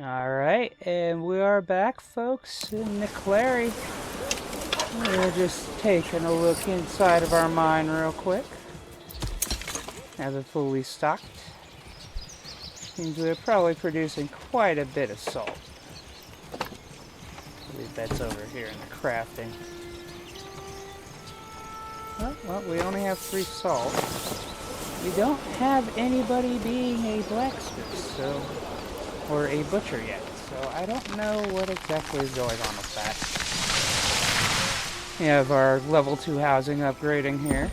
Alright, and we are back, folks, in the Clary. We're just taking a look inside of our mine real quick. Have it fully stocked. Means we're probably producing quite a bit of salt. I believe that's over here in the crafting. Well, we only have 3 salt. We don't have anybody being a blacksmith, or a butcher yet, so I don't know what exactly is going on with that. We have our level 2 housing upgrading here.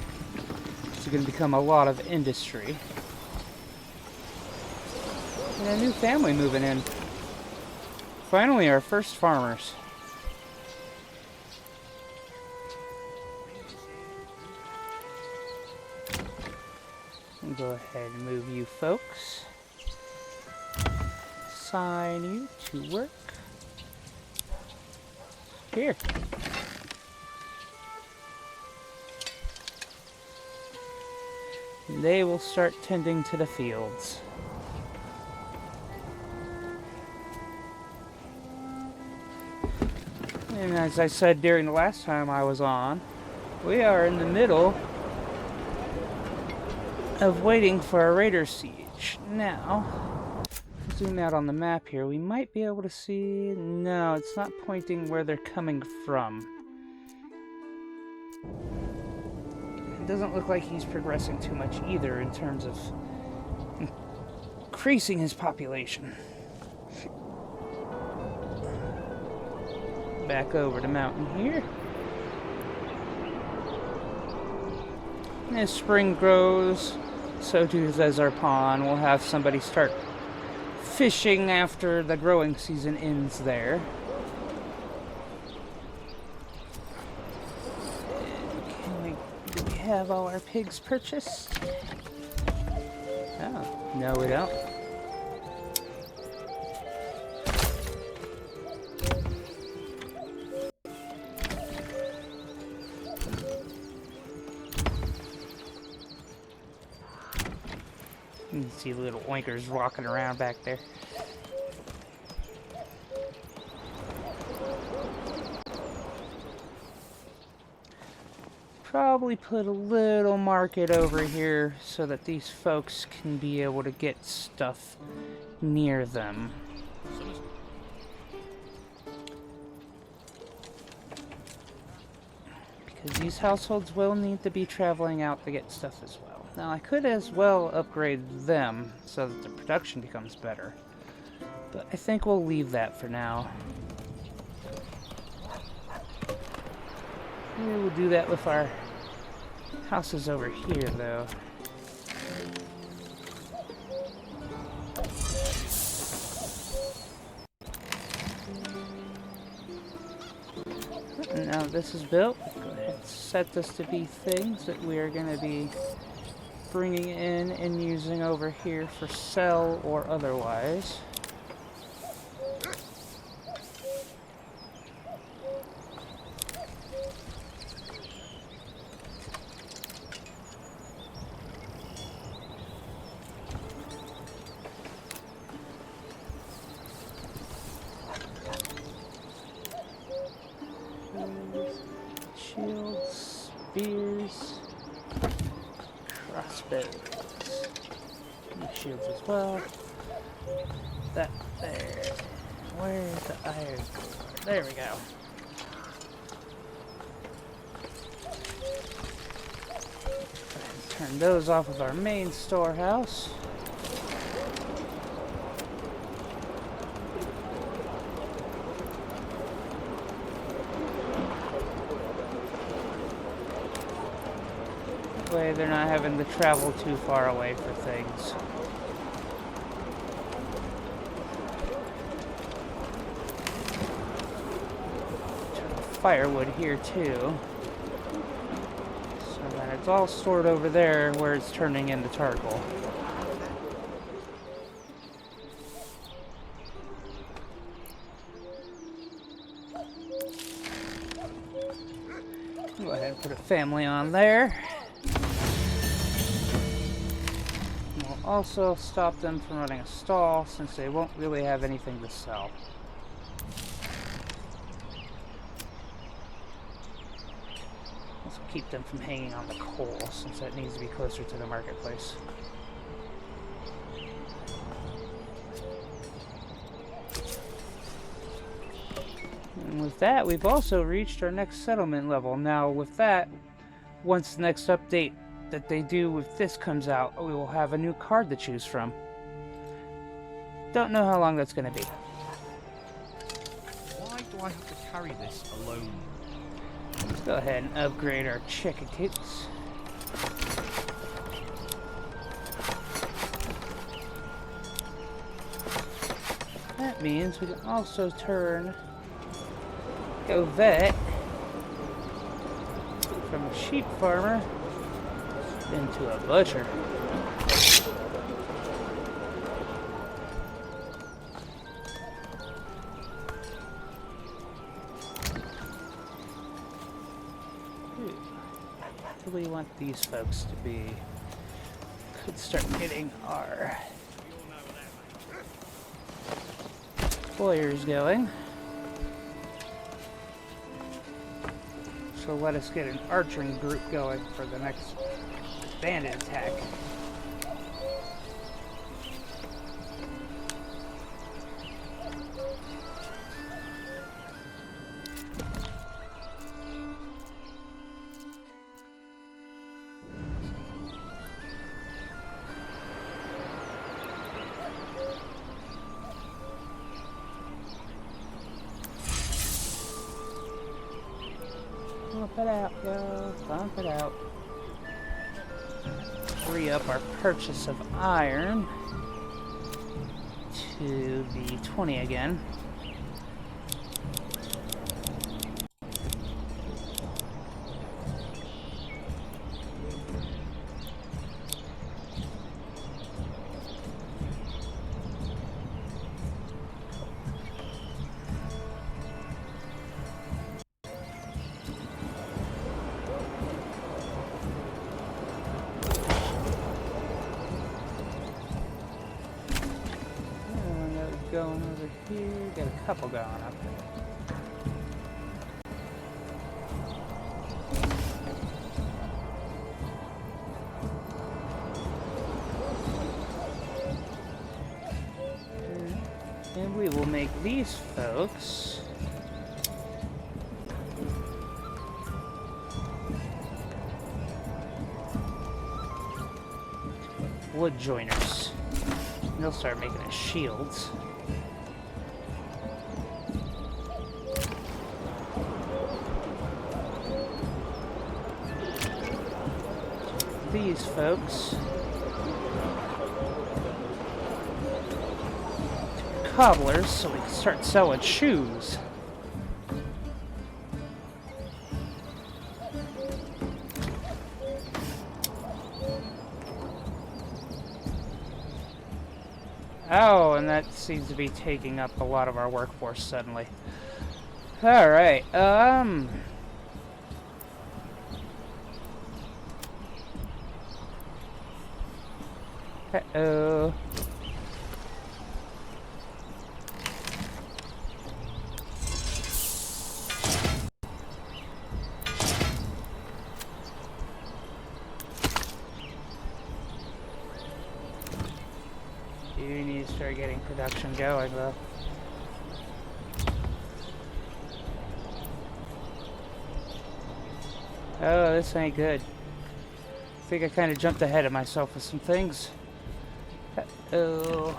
It's going to become a lot of industry. And a new family moving in. Finally, our first farmers. I'll go ahead and move you folks. Assign you to work. Here. And they will start tending to the fields. And as I said during the last time I was on, we are in the middle of waiting for a raider siege. Now, zoom out on the map here, we might be able to see... No, it's not pointing where they're coming from. It doesn't look like he's progressing too much either in terms of increasing his population. Back over the mountain here. And as spring grows, so too does our pond. We'll have somebody start fishing after the growing season ends there. Do we have all our pigs purchased? Oh, no we don't. You can see little oinkers walking around back there. Probably put a little market over here so that these folks can be able to get stuff near them. Because these households will need to be traveling out to get stuff as well. Now, I could as well upgrade them so that the production becomes better. But I think we'll leave that for now. Maybe we'll do that with our houses over here, though. Now this is built. Go ahead and set this to be things that we are going to be bringing in and using over here for sell or otherwise. Shields, spears, crossbows, shields as well. That there. Where's the iron core? There we go. Turn those off of our main storehouse. That way they're not having to travel too far away for things. Firewood here too, so that it's all stored over there where it's turning into charcoal. Go ahead and put a family on there. We'll also stop them from running a stall, since they won't really have anything to sell. Also keep them from hanging on the coal, since that needs to be closer to the marketplace. And with that, we've also reached our next settlement level. Now, with that, once the next update that they do with this comes out, we will have a new card to choose from. Don't know how long that's going to be. Why do I have to carry this alone? Let's go ahead and upgrade our chicken coops. That means we can also go vet from a sheep farmer into a butcher. What do we want these folks to be? Could start getting our employers going. So let us get an archering group going for the next bandit attack. Pump it out, yo. Pump it out. Free up our purchase of iron to be 20 again. Going over here, got a couple going up there. And we will make these folks wood joiners. And they'll start making us shields. These folks cobblers so we can start selling shoes. Oh, and that seems to be taking up a lot of our workforce suddenly. Alright, uh-oh. You need to start getting production going, though. Oh, this ain't good. I think I kind of jumped ahead of myself with some things. Uh-oh.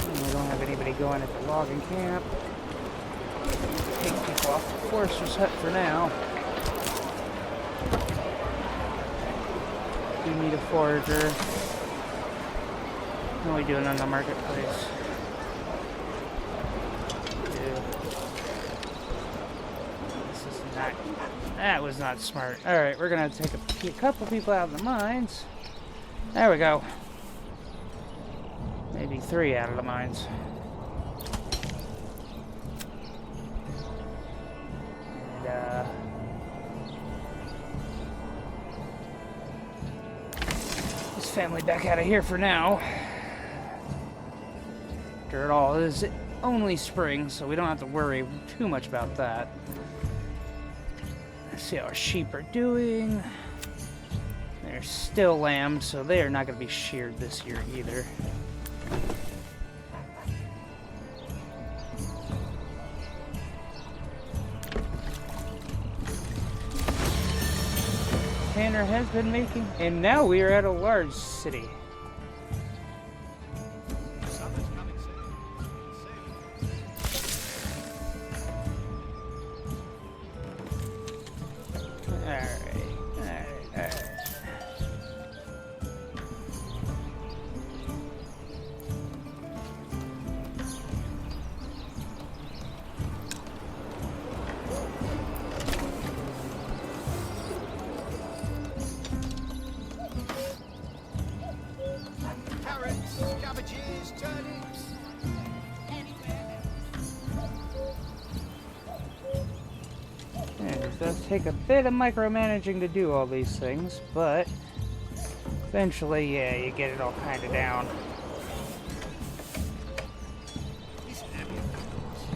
We don't have anybody going at the logging camp. Take people off the forester's hut for now. We need a forager. What are we doing on the marketplace? That was not smart. Alright, we're gonna take a couple people out of the mines. There we go. Maybe 3 out of the mines. family back out of here for now. After it all, is only spring, so we don't have to worry too much about that. Let's see how our sheep are doing. They're still lambs, so they are not going to be sheared this year either. Tanner has been making, and now we are at a large city. Summer's coming soon. Alright. Carrots, cabbages, turnips. It does take a bit of micromanaging to do all these things, but eventually, yeah, you get it all kind of down. These ambient apples.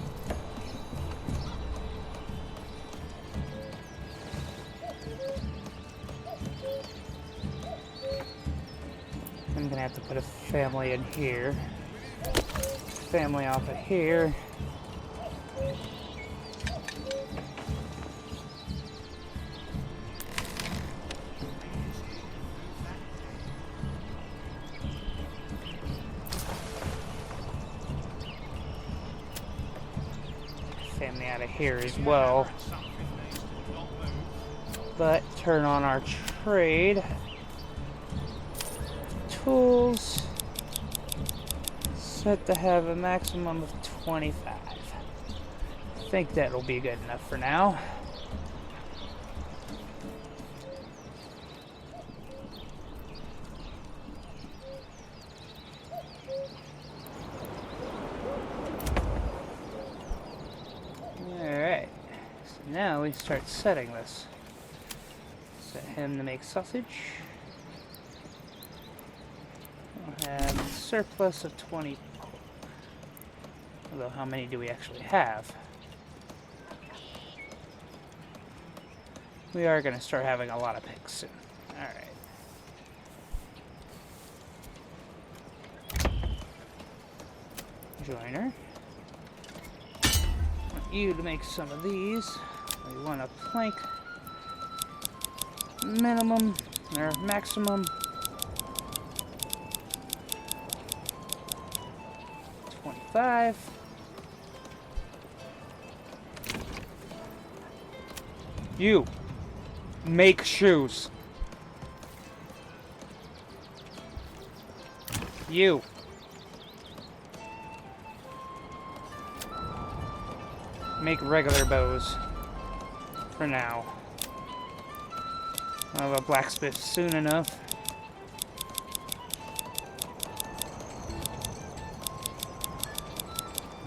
I'm gonna have to put a family in here. Family off of here. Family out of here as well. But turn on our trade. Tools. Set to have a maximum of 25. I think that'll be good enough for now. Alright. So now we start setting this. Set him to make sausage. We'll have a surplus of 20 pork. Although, how many do we actually have? We are going to start having a lot of pigs soon. Alright. Joiner. I want you to make some of these. We want a plank minimum, or maximum. 25. You make shoes. You make regular bows for now. I'll have a blacksmith soon enough.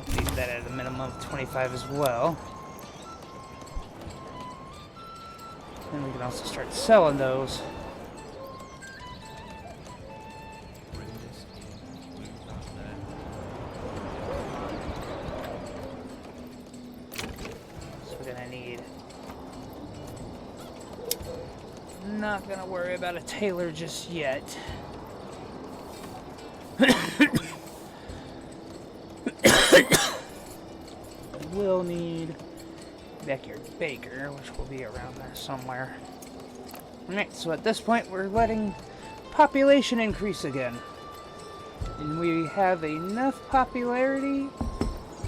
Leave that at a minimum of 25 as well. And we can also start selling those. Bring this in. Move that there. So we're gonna need. Not gonna worry about a tailor just yet. We'll need backyard baker, which will be around there somewhere. Alright, so at this point we're letting population increase again. And we have enough popularity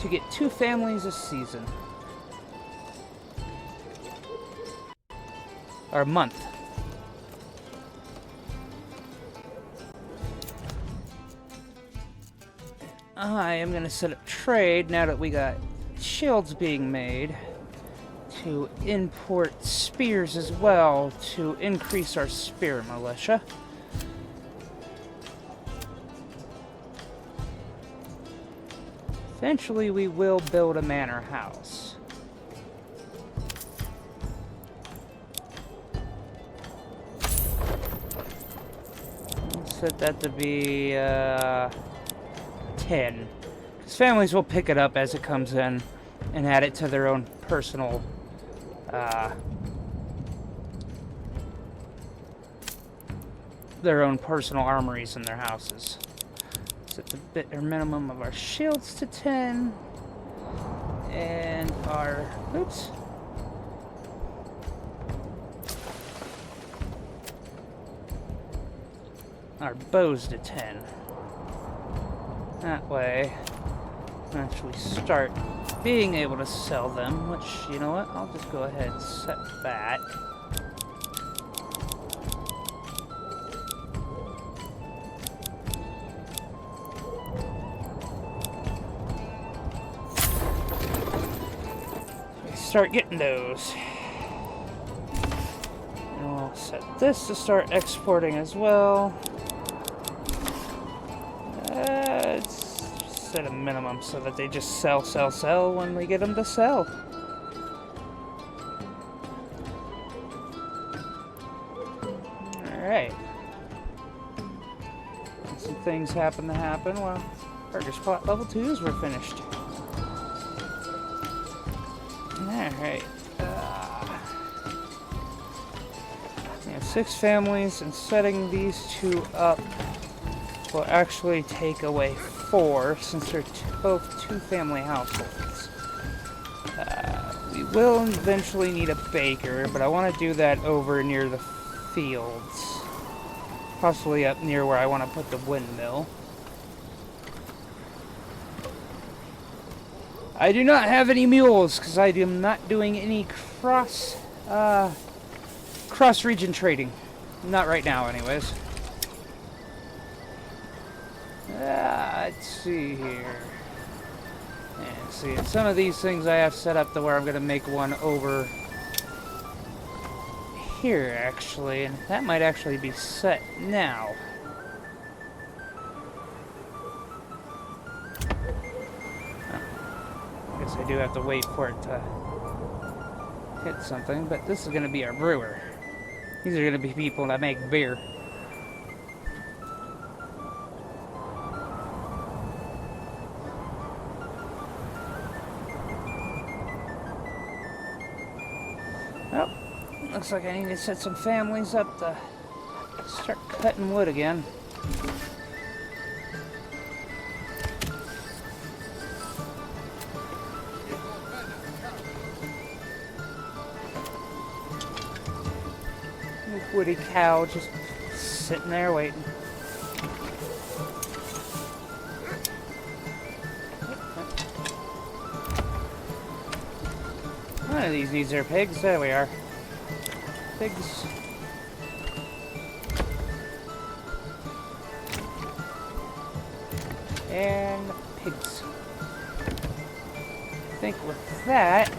to get 2 families a season. Or a month. I am going to set up trade now that we got shields being made to import spears as well to increase our spear militia. Eventually we will build a manor house. Let's set that to be 10. Because families will pick it up as it comes in and add it to their own personal armories in their houses. Set the bit minimum of our shields to 10. And our our bows to 10. That way, once we start being able to sell them, which, you know what, I'll just go ahead and set that. Start getting those. And we'll set this to start exporting as well. It's set a minimum so that they just sell when we get them to sell. Alright. Some things happen while burger spot level 2s were finished. Alright. 6 families, and setting these 2 up will actually take away 4, since they're both 2-family households. We will eventually need a baker, but I want to do that over near the fields. Possibly up near where I want to put the windmill. I do not have any mules, because I am not doing any cross-region trading. Not right now, anyways. Let's see here. And see, some of these things I have set up to where I'm going to make one over here, actually. And that might actually be set now. I do have to wait for it to hit something, but this is going to be our brewer. These are going to be people that make beer. Well, looks like I need to set some families up to start cutting wood again. Woody cow just sitting there waiting. One of these needs their pigs. There we are. Pigs. And pigs. I think with that,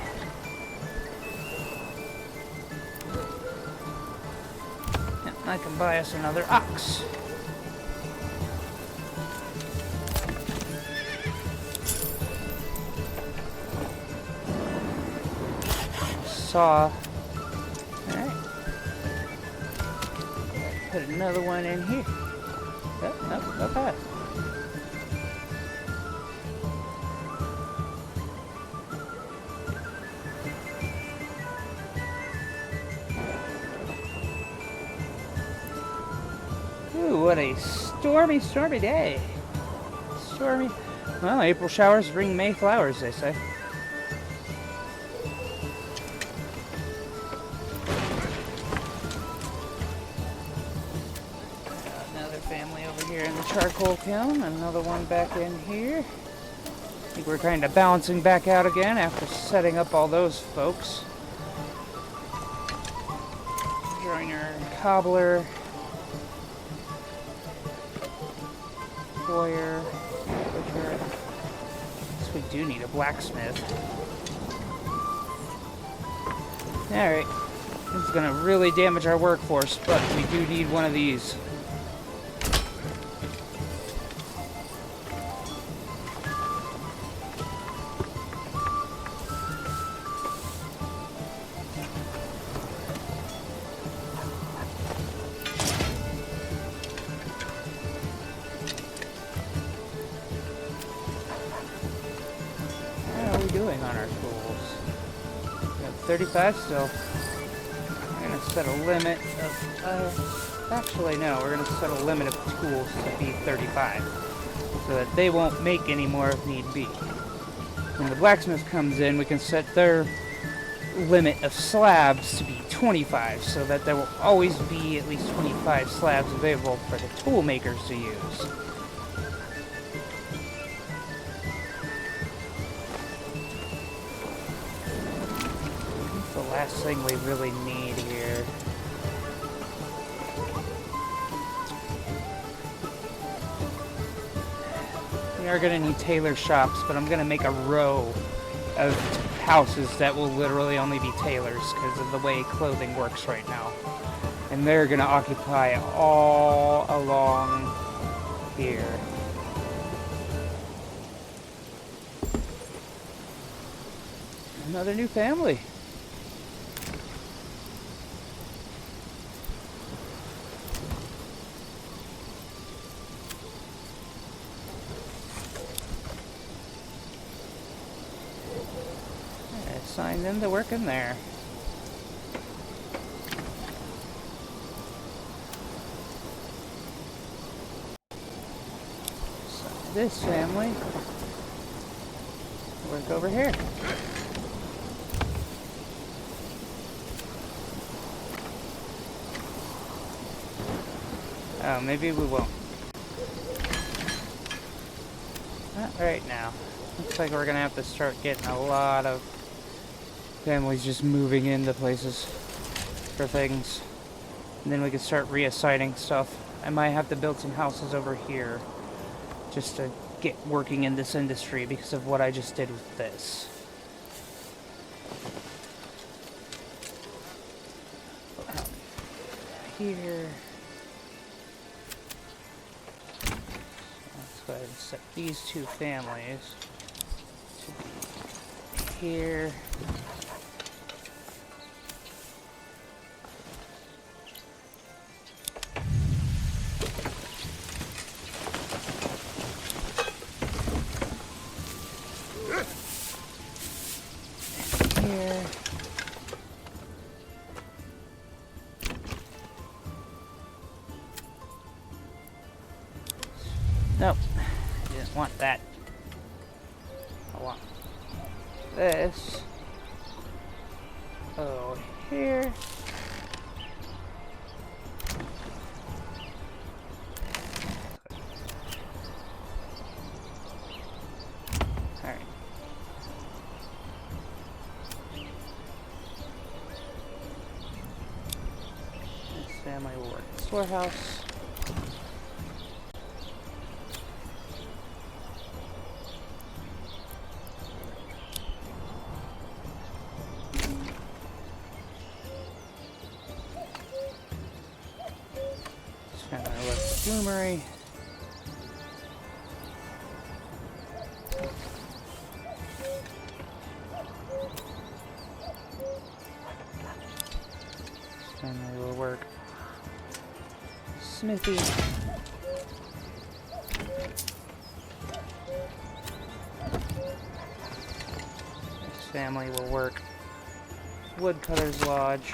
I can buy us another ox. Saw. Alright. Put another one in here. Oh, nope, not bad. Ooh, what a stormy day. Stormy. Well, April showers bring May flowers, they say. Another family over here in the charcoal kiln. Another one back in here. I think we're kind of balancing back out again after setting up all those folks. Joiner and cobbler. Foyer, butcher. Guess we do need a blacksmith. Alright. This is gonna really damage our workforce, but we do need one of these. doing on our tools? We have 35 still. We're going to set a limit of... actually, no. We're going to set a limit of tools to be 35. So that they won't make any more if need be. When the blacksmith comes in, we can set their limit of slabs to be 25, so that there will always be at least 25 slabs available for the tool makers to use. What's the last thing we really need here? We are going to need tailor shops, but I'm going to make a row of houses that will literally only be tailors because of the way clothing works right now. And they're going to occupy all along here. Another new family. Assign them to work in there. Assign this family work over here. Oh, maybe we won't. Not right now. Looks like we're gonna have to start getting a lot of families just moving into places for things. And then we can start reassigning stuff. I might have to build some houses over here just to get working in this industry because of what I just did with this. Here. Let's go ahead and set these two families to be here. Here. Nope, I didn't want that. I want this. Oh, here. Alright. This family will work in the storehouse. Bloomery. Family will work. Smithy. This family will work. Woodcutter's Lodge.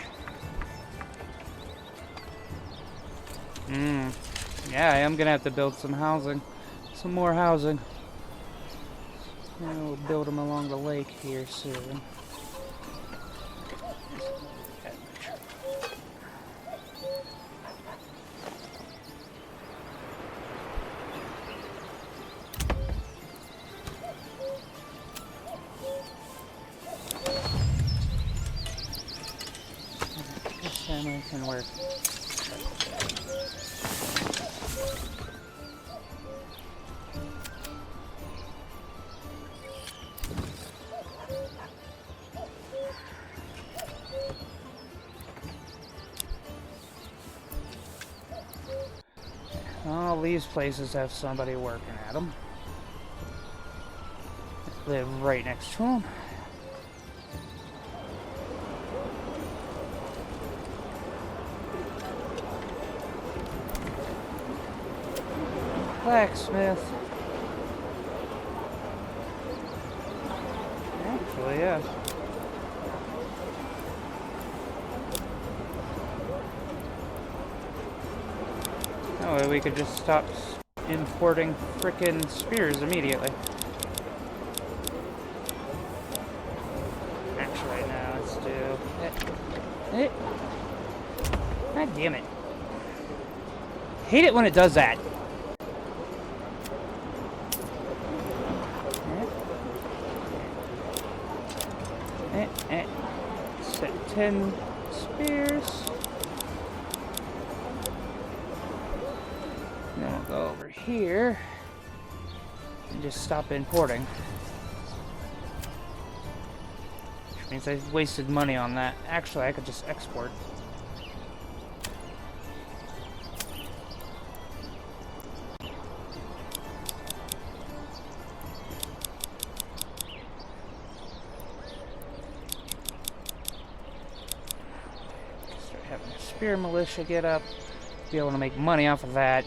Yeah, I am gonna have to build some housing. Some more housing. We'll build them along the lake here soon. This family can work. All these places have somebody working at them. Live right next to them. Blacksmith. Actually, yeah. That way we could just stop importing frickin' spears immediately. Actually, no, let's do it. God damn it. Hate it when it does that. Set 10 spears. Then we'll go over here and just stop importing. Which means I wasted money on that. Actually, I could just export. Start having a spear militia get up. Be able to make money off of that.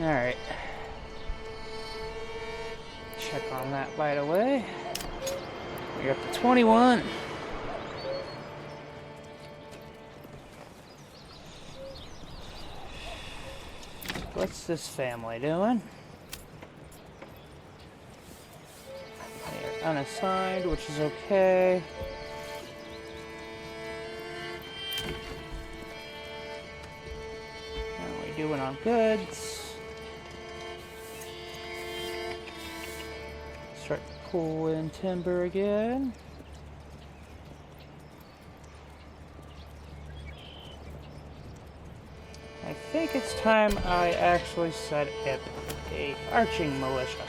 Alright. Check on that right away. We're up to 21. What's this family doing? They are unassigned, which is okay. How are we doing on goods? Start pulling timber again. I think it's time I actually set up a arching militia.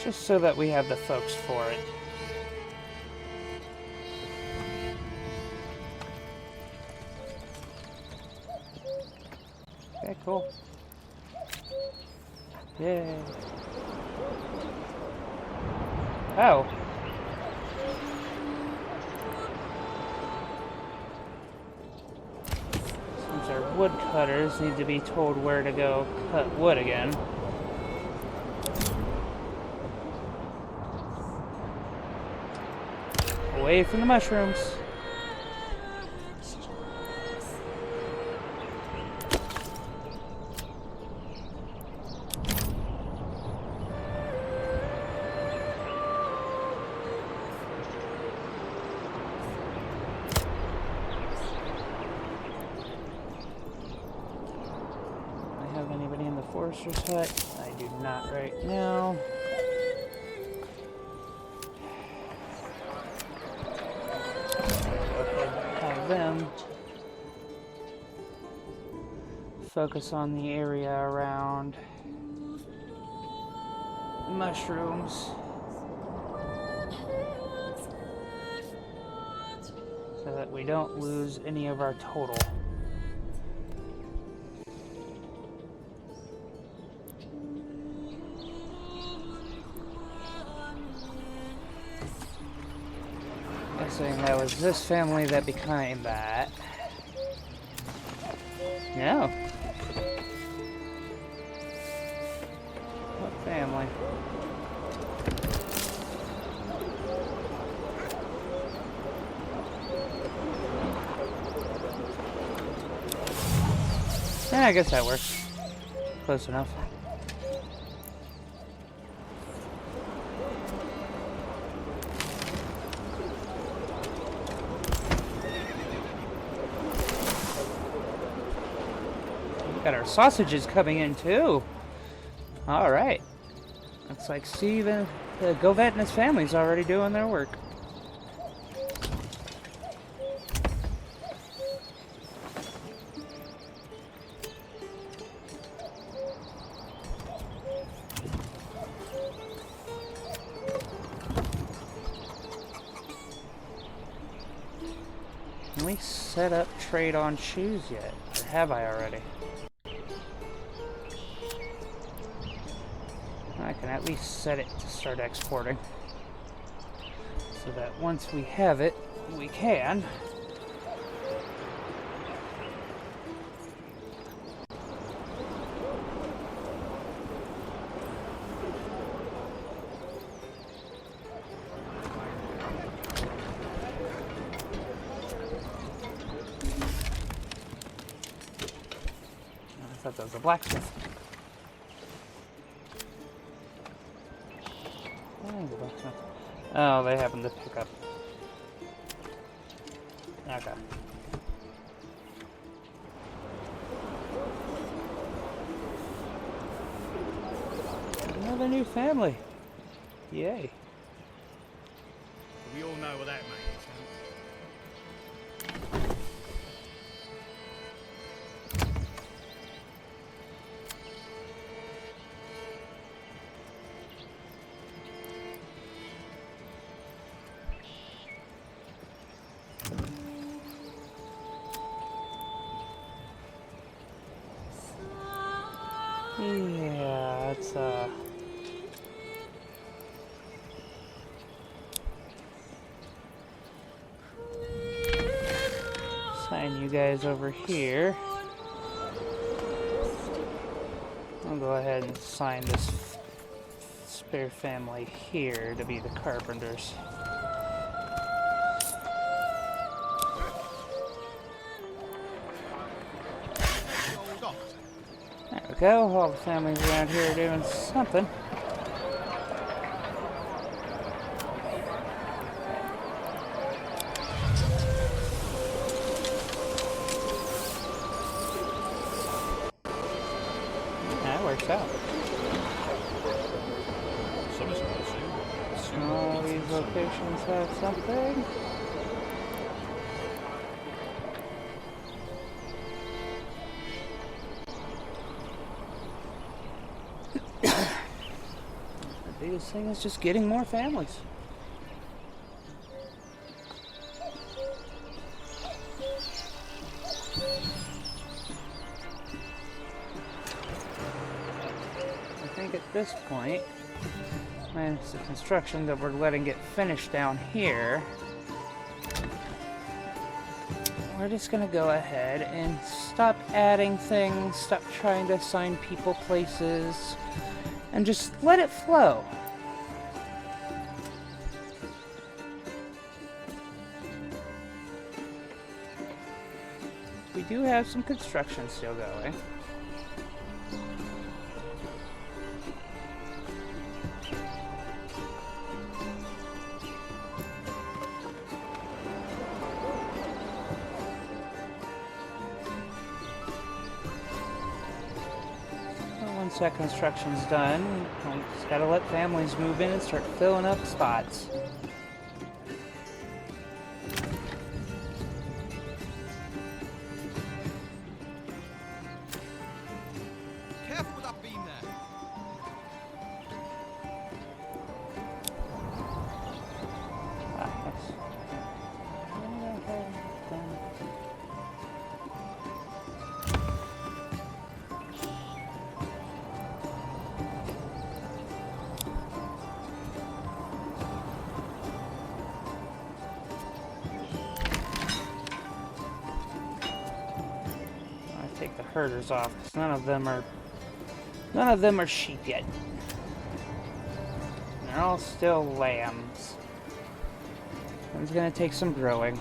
Just so that we have the folks for it. Okay, cool. Yay. Oh. Since our woodcutters need to be told where to go cut wood again. Away from the mushrooms. Forester's hut. I do not right now. Go ahead and have them focus on the area around mushrooms so that we don't lose any of our total. Guessing that was this family that became that. No. What family? Yeah, I guess that works. Close enough. Got our sausages coming in too. All right. Looks like Steve and Govet and his family's already doing their work. Can we set up trade on shoes yet? Or have I already? I can at least set it to start exporting. So that once we have it, we can. thought that was a blacksmith. Oh, they happened to pick up. Okay. Another new family. Yay. We all know what that means. Yeah, it's sign you guys over here. I'll go ahead and sign this spare family here to be the carpenters. There we go. All the families around here are doing something. That works out. All these locations have something. The biggest thing is just getting more families. I think at this point, minus the construction that we're letting get finished down here, we're just gonna go ahead and stop adding things, stop trying to assign people places, and just let it flow. We do have some construction still going. Once that construction's done, we just gotta let families move in and start filling up spots. Careful with that beam there. Ah, yes. Take the herders off because none of them are sheep yet. They're all still lambs. It's gonna take some growing.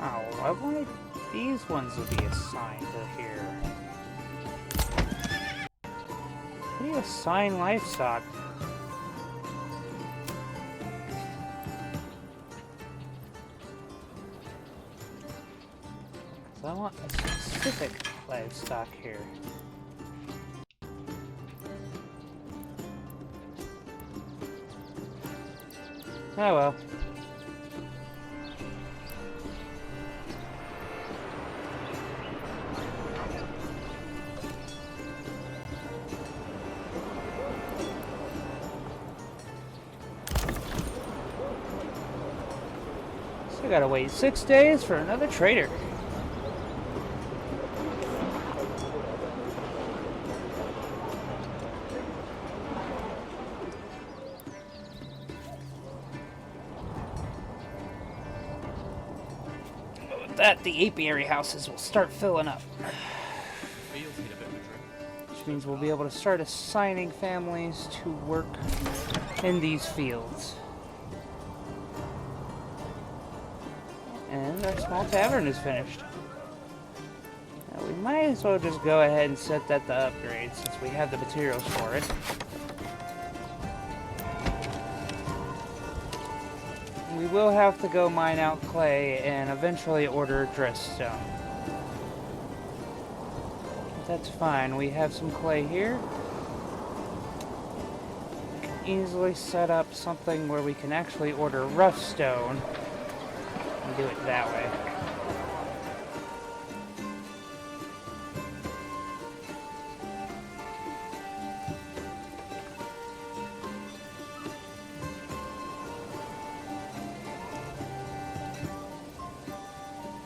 Oh, I wanted these ones to be assigned to here. How do you assign livestock? I want a specific livestock here. Oh well. So I gotta wait 6 days for another trader. that, the apiary houses will start filling up. Fields need a bit of a drink. Which means we'll be able to start assigning families to work in these fields. And our small tavern is finished. Now we might as well just go ahead and set that to upgrade since we have the materials for it. We will have to go mine out clay and eventually order dressstone. That's fine. We have some clay here. We can easily set up something where we can actually order rough stone and do it that way.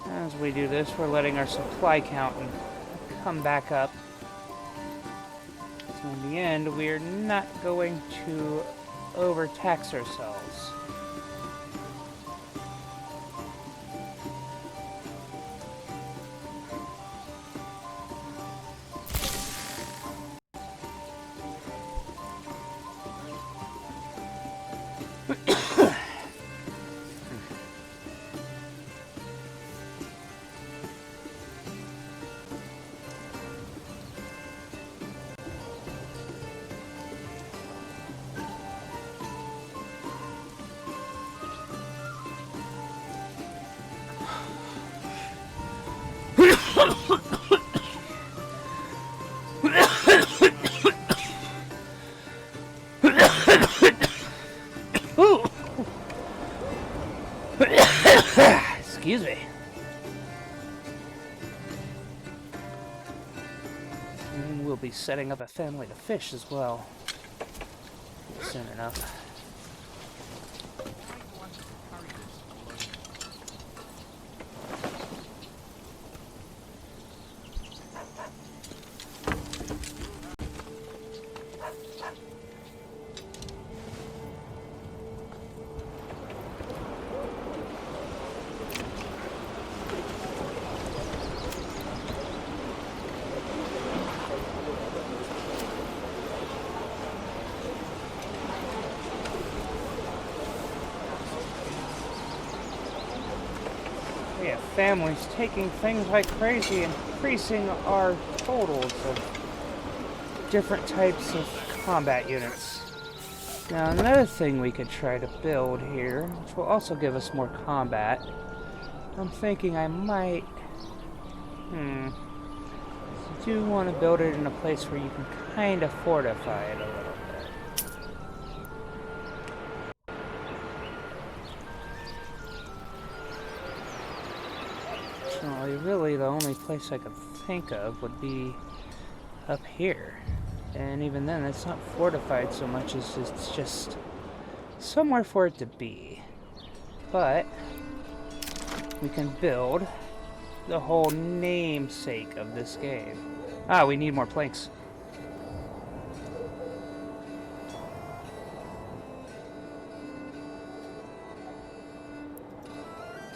As we do this, we're letting our supply count come back up. So in the end, we're not going to overtax ourselves. Excuse me. And we'll be setting up a family to fish as well. Soon enough. We have families taking things like crazy, increasing our totals of different types of combat units. Now another thing we could try to build here, which will also give us more combat, I'm thinking I might... I do want to build it in a place where you can kind of fortify it a little bit. Really, the only place I could think of would be up here. And even then, it's not fortified so much as it's just somewhere for it to be. But we can build the whole namesake of this game. Ah, we need more planks.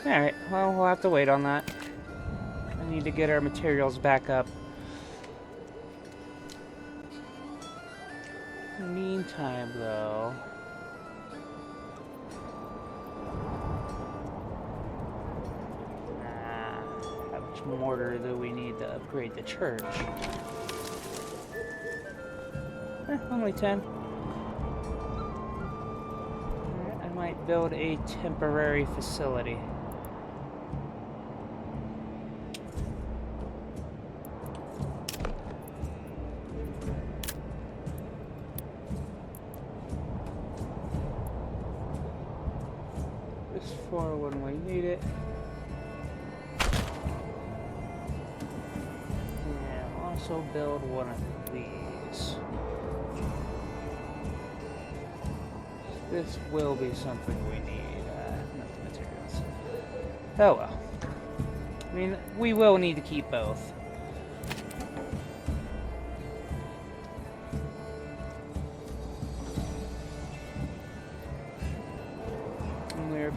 Alright, well, we'll have to wait on that. I need to get our materials back up. In the meantime, though... how much mortar do we need to upgrade the church? Only 10. I might build a temporary facility. For when we need it. And also build one of these. This will be something we need. Not the materials. Oh well. I mean, we will need to keep both.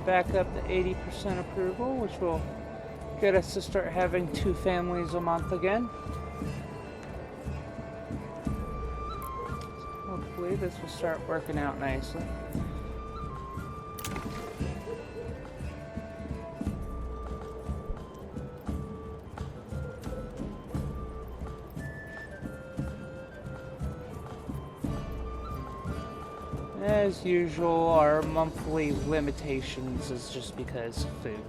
Back up to 80% approval, which will get us to start having 2 families a month again. Hopefully this will start working out nicely. As usual, our monthly limitations is just because food.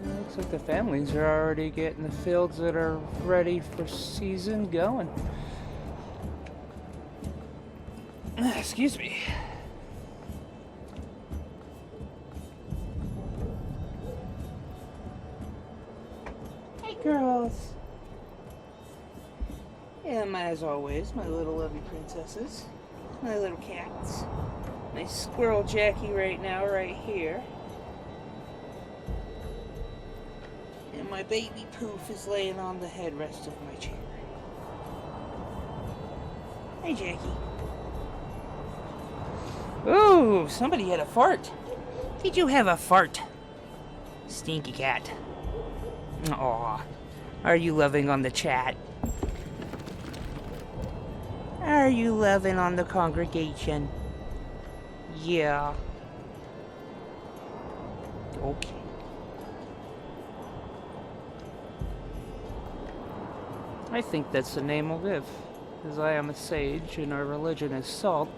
Looks like the families are already getting the fields that are ready for season going. Excuse me. Hey girls. And as always, my little lovely princesses, my little cats, my squirrel Jackie right now, right here, and my baby Poof is laying on the headrest of my chair. Hey, Jackie. Ooh, somebody had a fart. Did you have a fart? Stinky cat. Aw, are you loving on the chat? Are you loving on the congregation? Yeah. Okay. I think that's the name will live, as I am a sage and our religion is salt.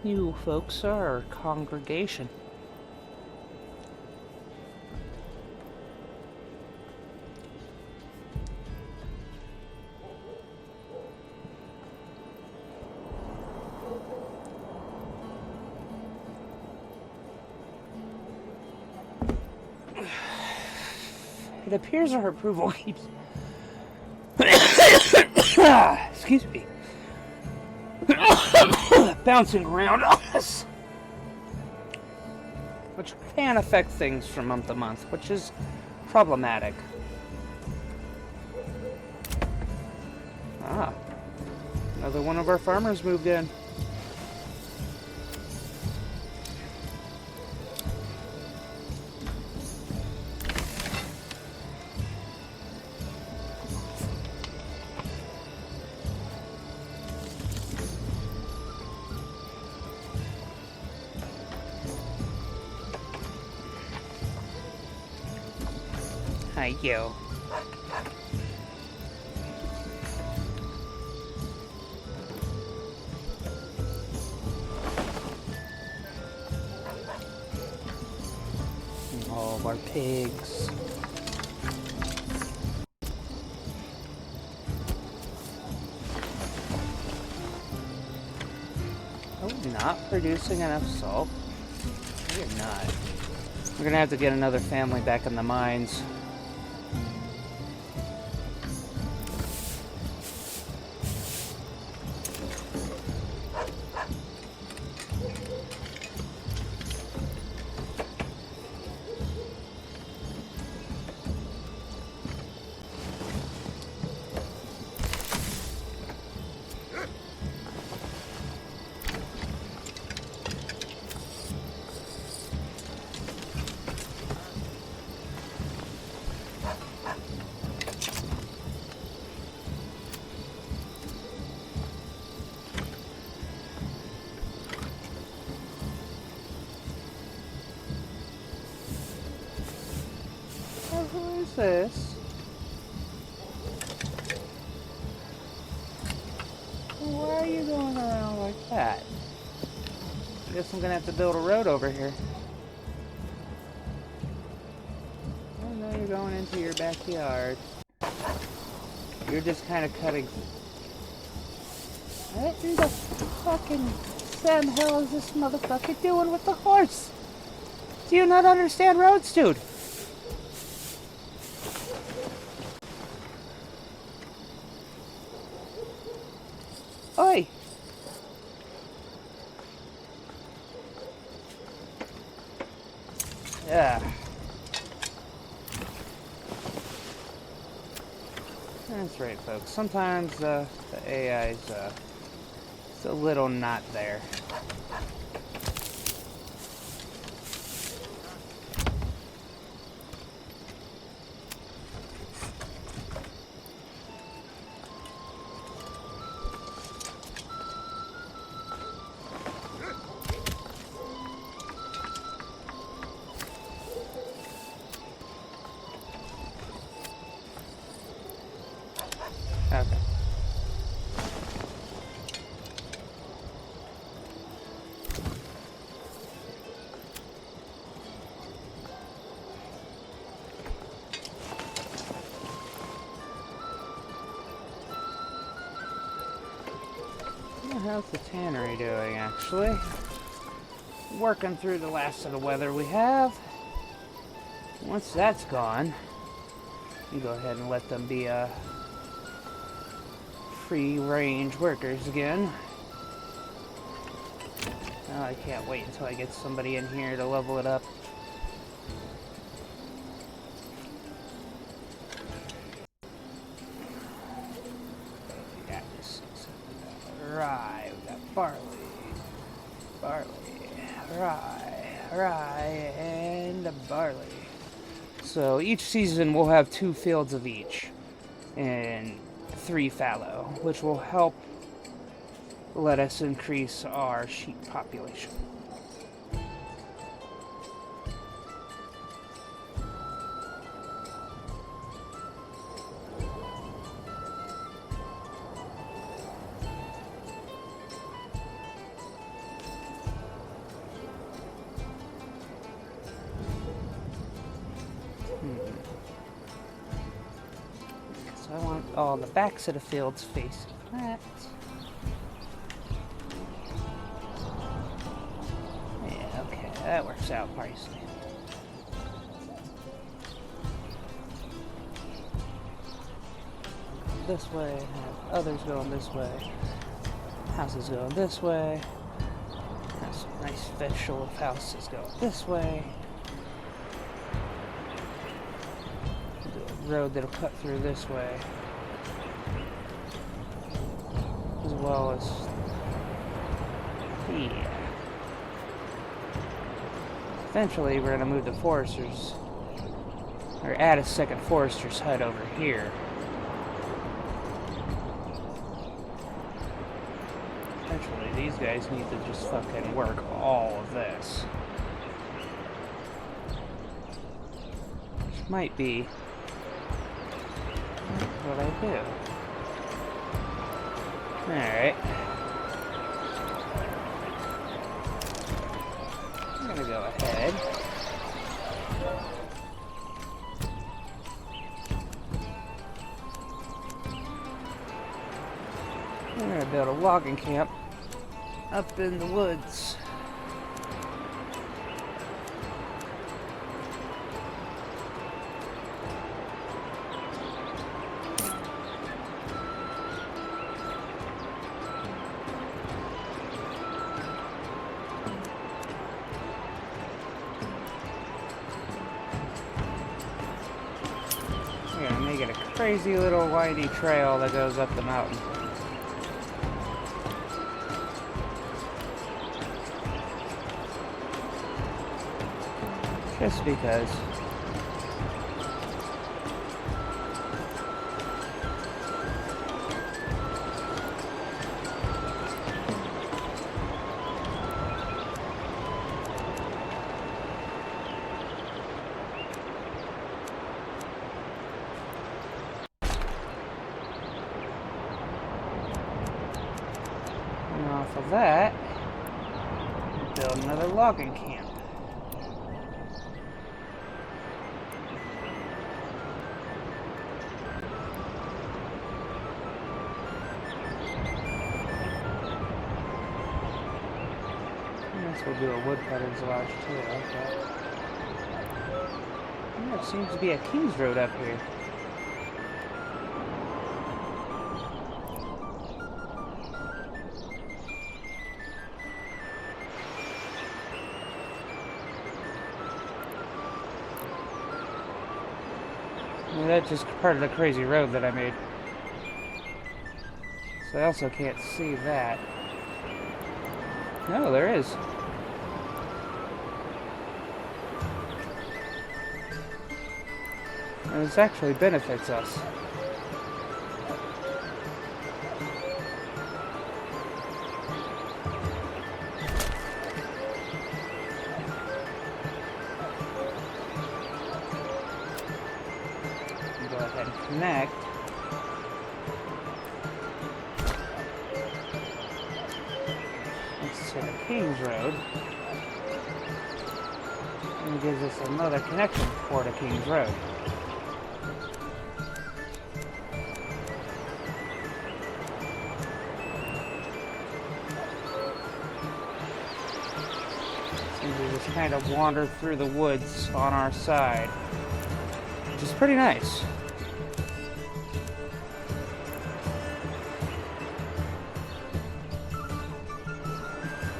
You folks are our congregation. It appears our approval keeps... Excuse me. Bouncing around on us. Which can affect things from month to month, which is problematic. Ah. Another one of our farmers moved in. Hi, you. All of our pigs. Oh, not producing enough salt? You're not. We're gonna have to get another family back in the mines. Who is this? Why are you going around like that? I guess I'm gonna have to build a road over here. Oh no, you're going into your backyard. You're just kind of cutting. What in the fucking Sam hell is this motherfucker doing with the horse? Do you not understand roads, dude? Oi! Yeah. That's right, folks. Sometimes the AI's it's a little not there. How's the tannery doing, actually? Working through the last of the weather we have. Once that's gone, you go ahead and let them be free-range workers again. Oh, I can't wait until I get somebody in here to level it up. Rye, we got barley, rye, and barley. So each season we'll have 2 fields of each, and 3 fallow, which will help let us increase our sheep population. So I want all the backs of the fields facing that. Yeah, okay, that works out nicely. This way, have others going this way. Houses going this way. Have some nice special of houses going this way. Do a road that'll cut through this way. As well as here. Eventually we're going to move the foresters, or add a second forester's hut over here. Eventually these guys need to just fucking work all of this. Which might be what I do. Alright. I'm gonna go ahead. I'm gonna build a logging camp up in the woods. We're gonna make it a crazy little windy trail that goes up the mountain. Just because. And off of that, build another logging camp. We'll do a woodcutter's lodge too, okay. Oh, there seems to be a King's Road up here. Well, that's just part of the crazy road that I made. So I also can't see that. No, there is. And this actually benefits us. Go ahead and connect. Let's set a King's Road. And it gives us another connection for the King's Road. Seems to just kind of wander through the woods on our side, which is pretty nice.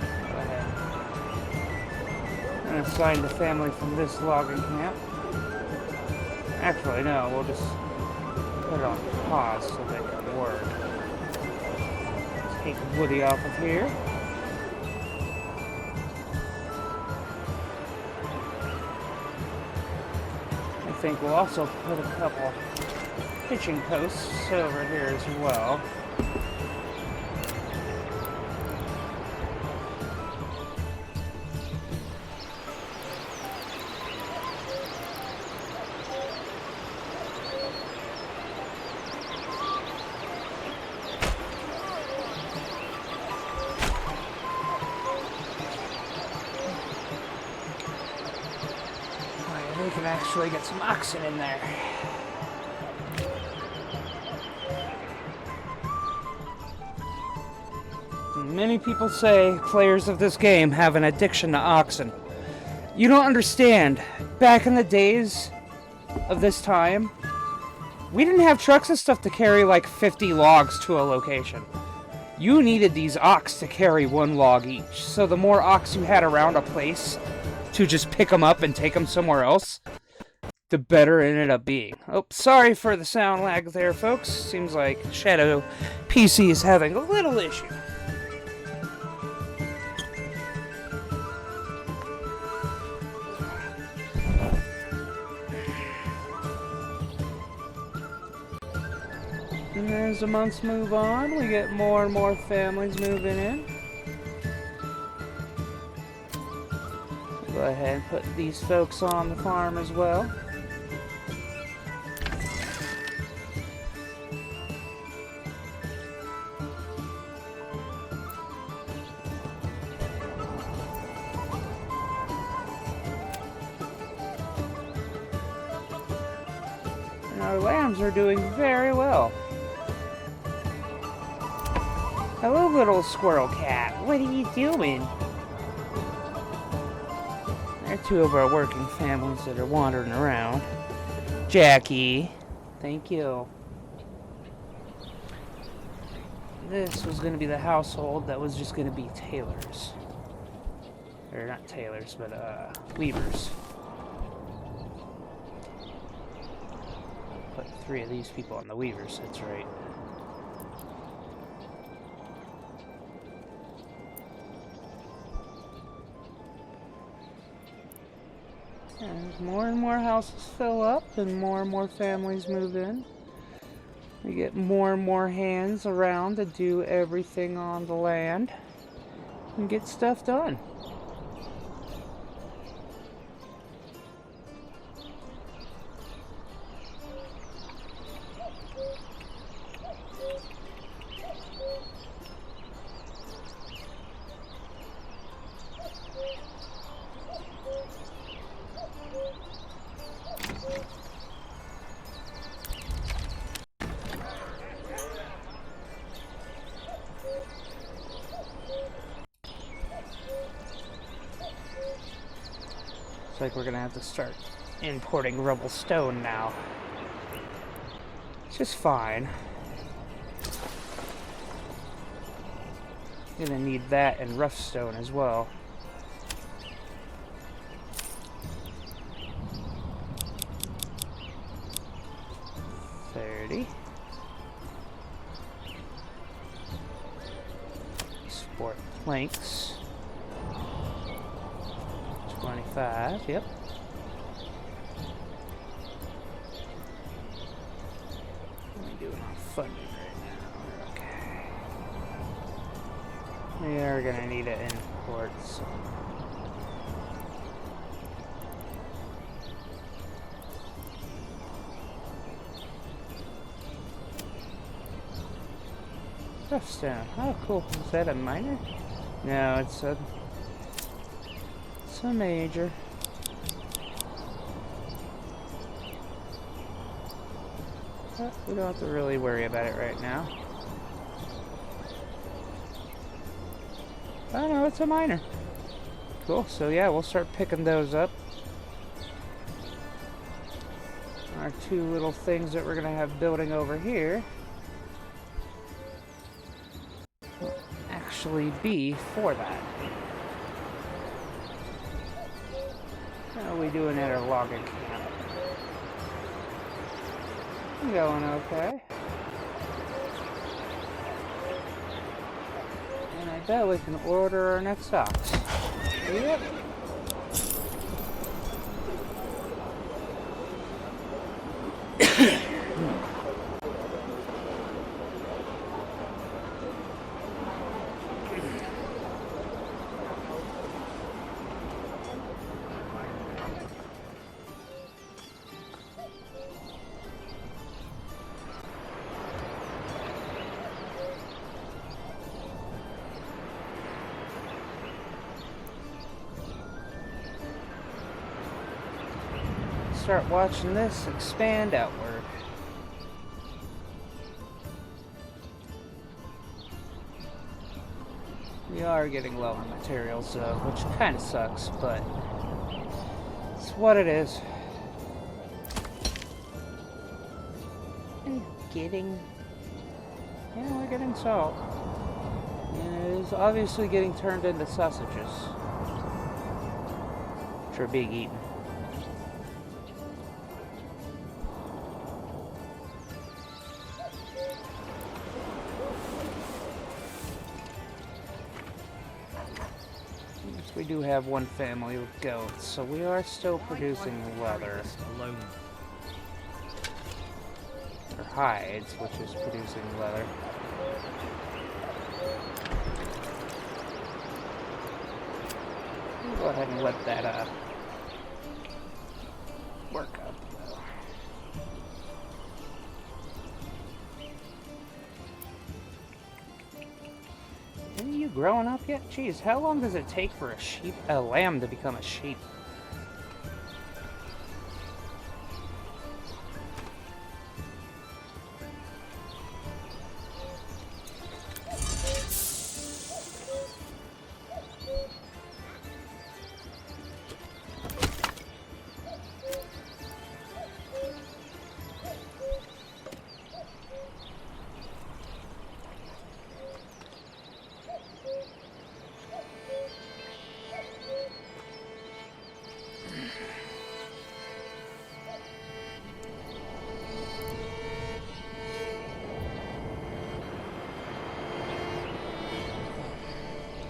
Go ahead. I'm going to assign the family from this logging camp. Actually, no, we'll just put it on pause so they can work. Let's take Woody off of here. I think we'll also put a couple pitching posts over here as well. We can actually get some oxen in there. Many people say players of this game have an addiction to oxen. You don't understand. Back in the days of this time, we didn't have trucks and stuff to carry like 50 logs to a location. You needed these ox to carry one log each. So the more ox you had around a place to just pick them up and take them somewhere else, the better it ended up being. Oh, sorry for the sound lag there, folks. Seems like Shadow PC is having a little issue. And as the months move on, we get more and more families moving in. Go ahead and put these folks on the farm as well. And our lambs are doing very well. Hello, little squirrel cat. What are you doing? There are two of our working families that are wandering around. Jackie. Thank you. This was going to be the household that was just going to be tailors. Or not tailors, but weavers. Put 3 of these people on the weavers, that's right. As more and more houses fill up and more families move in, we get more and more hands around to do everything on the land and get stuff done. Like we're gonna have to start importing rubble stone now. It's just fine. Gonna need that and rough stone as well. Sport planks. 25, yep. What are we doing on funding right now? Okay. We are gonna need to import some. Rough stone. Oh, cool. Is that a minor? No, it's a major. But we don't have to really worry about it right now. Oh no, it's a minor. Cool. So yeah, we'll start picking those up. Our two little things that we're gonna have building over here will actually be for that. How are we doing at our logging camp? Going okay. And I bet we can order our next ox. Yep. Start watching this expand outward. We are getting low on materials though, which kind of sucks, but it's what it is. And we're getting salt. And it is obviously getting turned into sausages, which are being eaten. We do have one family with goats, so we are still producing leather. Alone. Or hides, which is producing leather. We'll go ahead and let that work up, though. Are you growing up yet? Jeez, how long does it take for a lamb to become a sheep?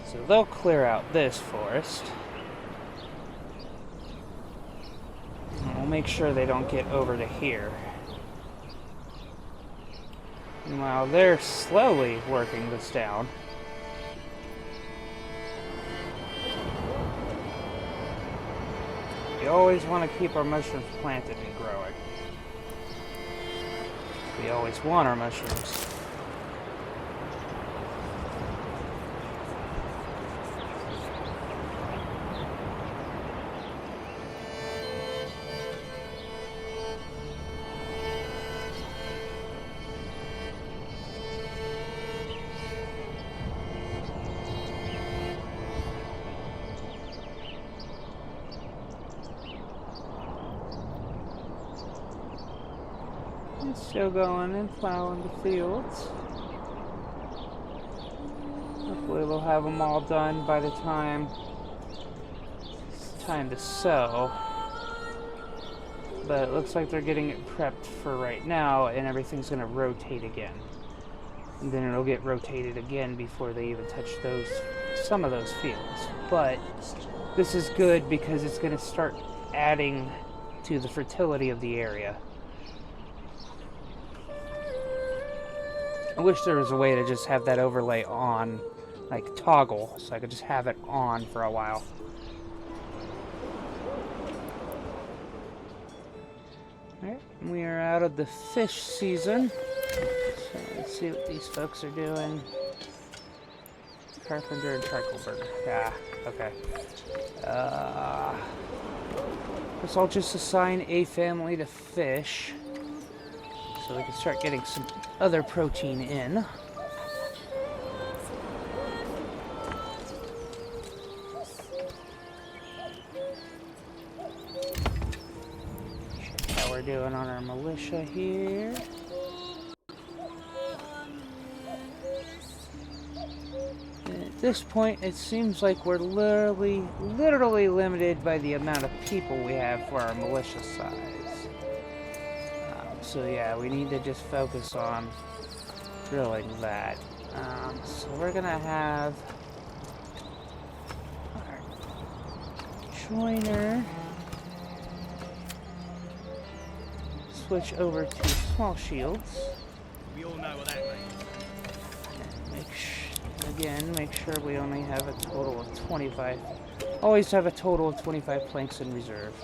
So they'll clear out this forest. And we'll make sure they don't get over to here. And while they're slowly working this down, we always want to keep our mushrooms planted and growing. We always want our mushrooms. Still going and plowing the fields. Hopefully we'll have them all done by the time it's time to sow. But it looks like they're getting it prepped for right now, and everything's going to rotate again. And then it'll get rotated again before they even touch some of those fields. But this is good because it's going to start adding to the fertility of the area. I wish there was a way to just have that overlay on, like toggle, so I could just have it on for a while. Alright, we are out of the fish season. So let's see what these folks are doing. Carpenter and charcoal burner. Yeah, okay. Guess I'll just assign a family to fish, so we can start getting some other protein in. we're doing on our militia here. And at this point, it seems like we're literally limited by the amount of people we have for our militia size. So yeah, we need to just focus on drilling that. So we're gonna have our joiner switch over to small shields. We all know what that means. And make sure we only have a total of 25. Always have a total of 25 planks in reserve.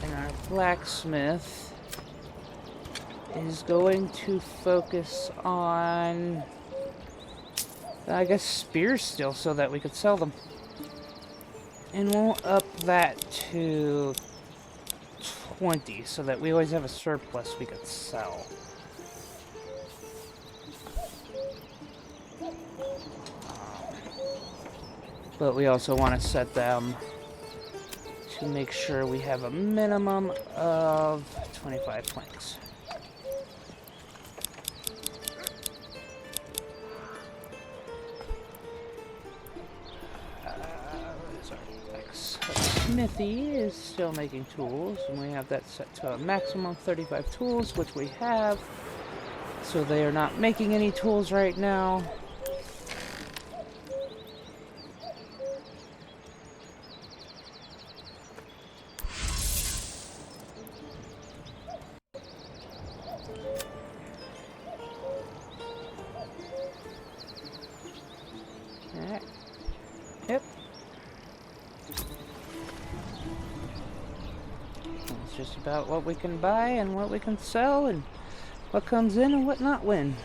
And our blacksmith is going to focus on, I guess, spears still, so that we could sell them. And we'll up that to 20, so that we always have a surplus we could sell. But we also want to set them to make sure we have a minimum of 25 planks. Smithy is still making tools, and we have that set to a maximum of 35 tools, which we have. So they are not making any tools right now. Alright. Yep. It's just about what we can buy and what we can sell and what comes in and what not when.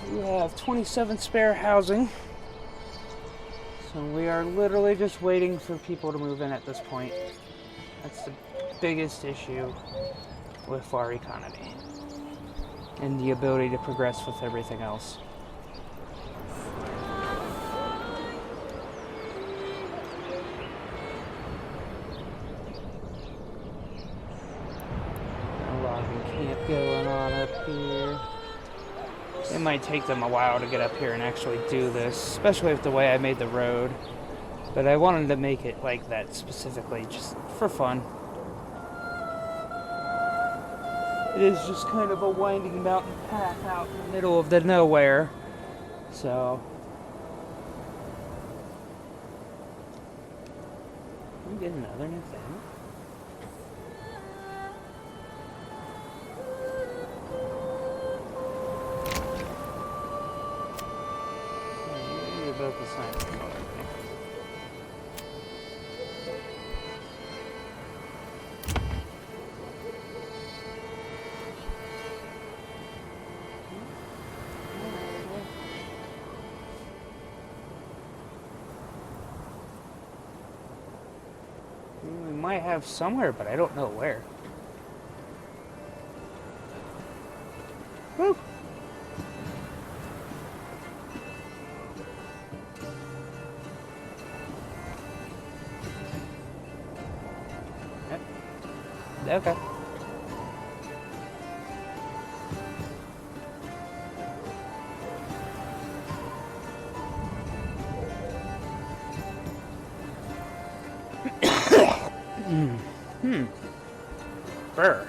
We have 27 spare housing. So we are literally just waiting for people to move in at this point. That's the biggest issue with our economy. And the ability to progress with everything else. A logging camp going on up here. It might take them a while to get up here and actually do this, especially with the way I made the road. But I wanted to make it like that specifically, just for fun. It is just kind of a winding mountain path out in the middle of the nowhere. So, can we get another new thing? You're both the same. We might have somewhere, but I don't know where. Woo! Yep. Okay. Burr.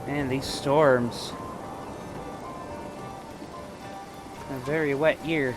Man, these storms. A very wet year.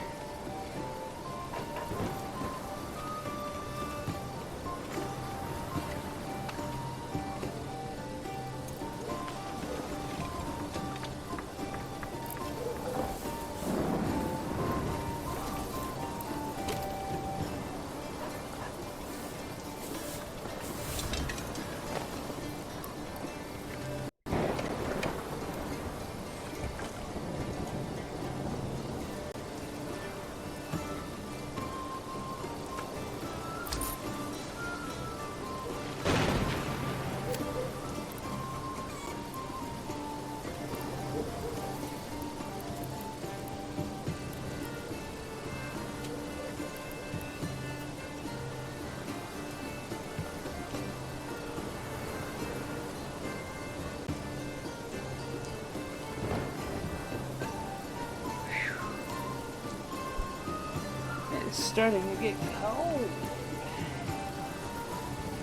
It's starting to get cold.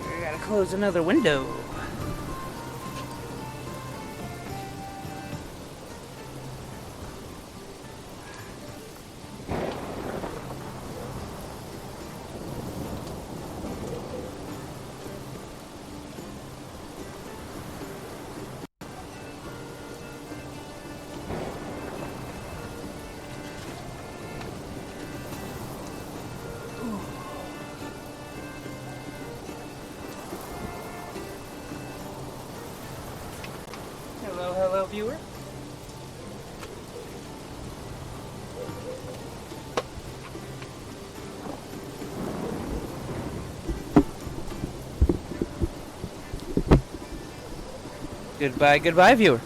I gotta close another window. Hello, viewer. Goodbye, viewer.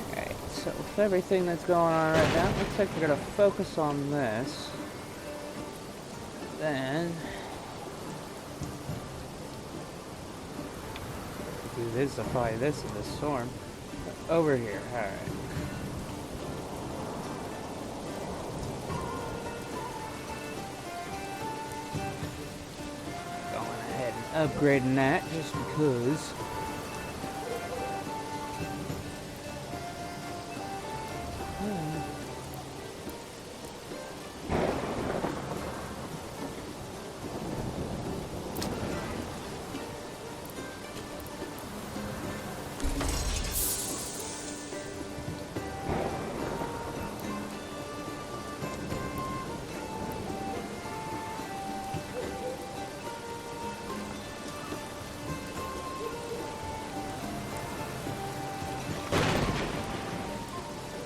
Alright, so with everything that's going on right now, it looks like we're gonna focus on this. Then do this, probably this in the storm. Over here, alright. Going ahead and upgrading that just because.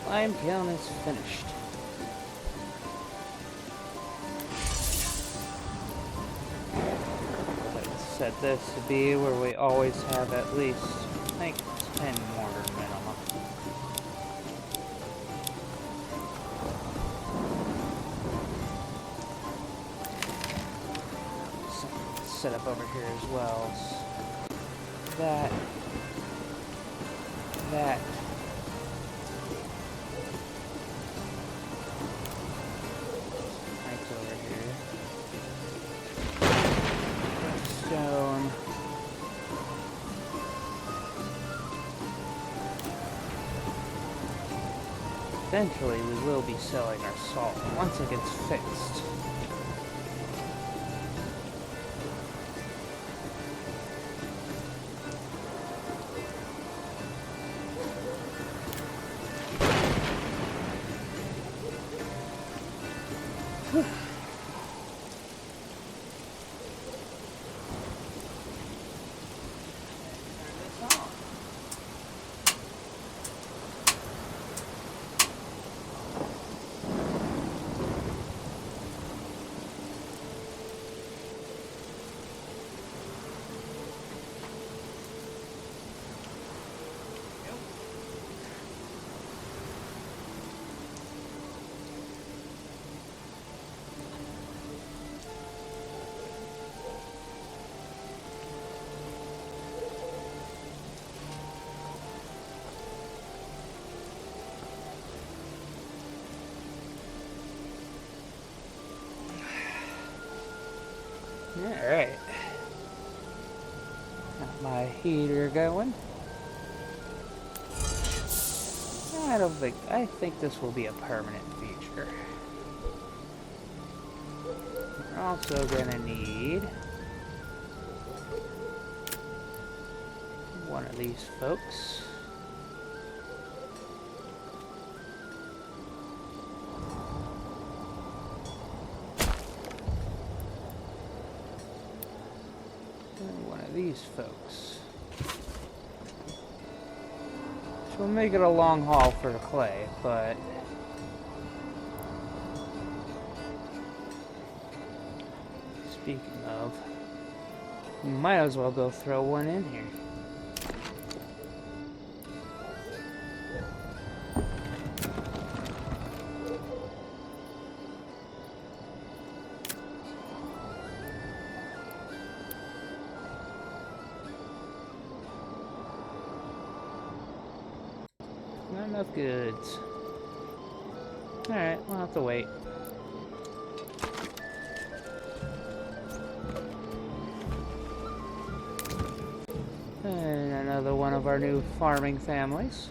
Lime kiln is finished. Let's set this to be where we always have at least, I think, 10 mortar minimum. Something set up over here as well. That. Stone. Eventually we will be selling our salt once it gets fixed. Alright. Got my heater going. I think this will be a permanent feature. We're also gonna need one of these folks. These folks. So we'll make it a long haul for the clay, but speaking of, we might as well go throw one in here. Not enough goods. Alright, we'll have to wait. And another one of our new farming families.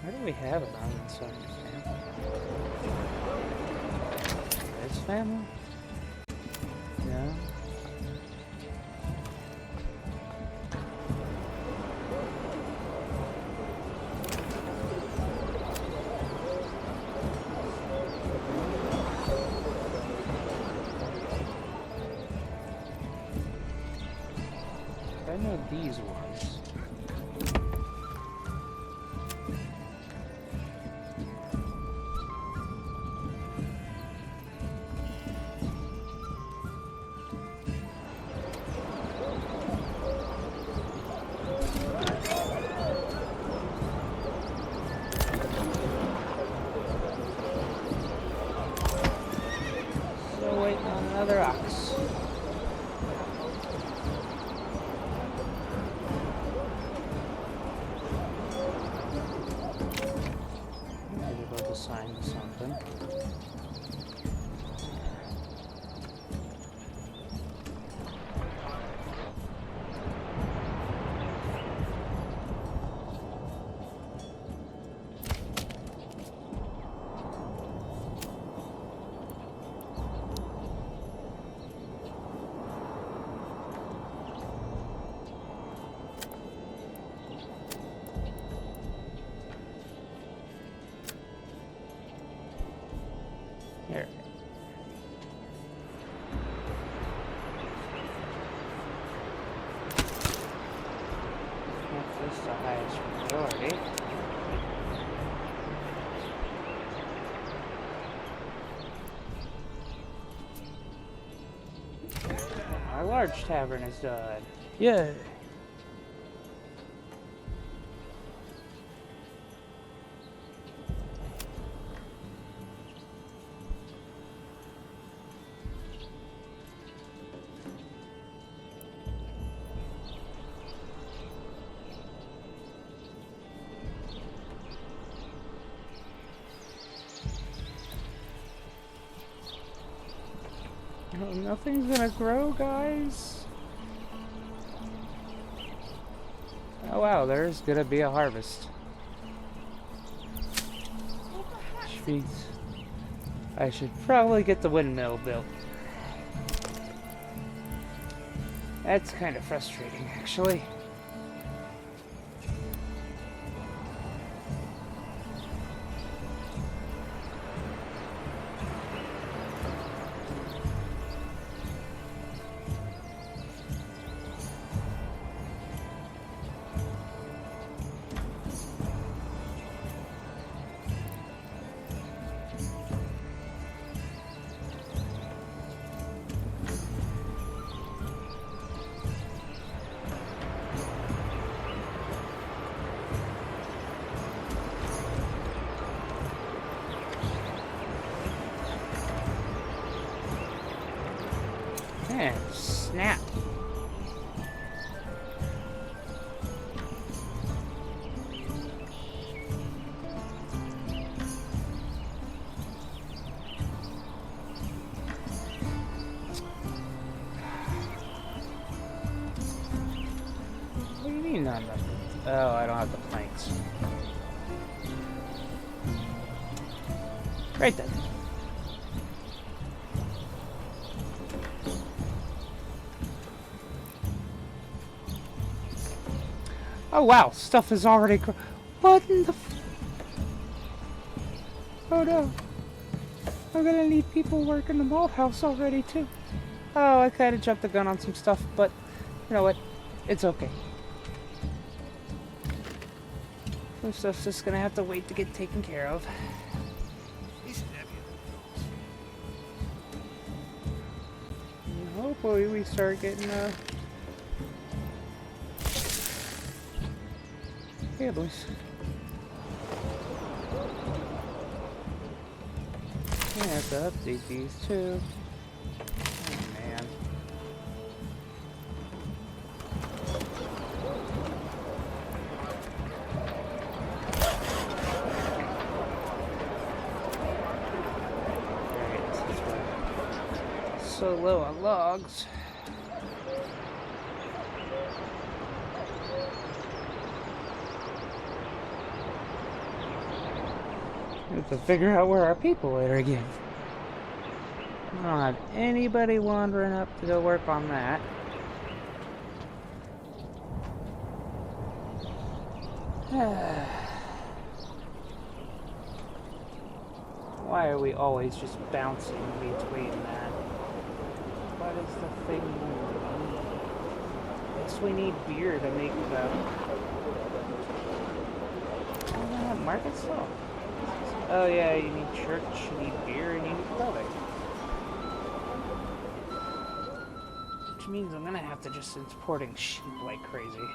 What do we have around inside this family? This family? No. I know these ones. Still waiting on another ox. Maybe they'll assign to something. Here. Make this the highest priority. Our large tavern is done. Yay! Oh, nothing's gonna grow, guys. Oh wow, there's gonna be a harvest. Jeez. I should probably get the windmill built. That's kind of frustrating, actually. Man, snap. What do you mean not enough? Oh, I don't have the planks. Right then. Oh wow, stuff is already what in the oh no. I'm gonna need people working the malt house already too. Oh, I kinda jumped the gun on some stuff, but you know what? It's okay. Some stuff's just gonna have to wait to get taken care of. And hopefully we start getting Here, boys. I have to update these too. Oh man. Alright, since we're so low on logs. We have to figure out where our people are again. I don't have anybody wandering up to go work on that. Why are we always just bouncing between that? What is the thing we need? I guess we need beer to make the... Oh, market stuff. Oh yeah, you need church, you need beer, and you need clothing. Which means I'm gonna have to just importing sheep like crazy.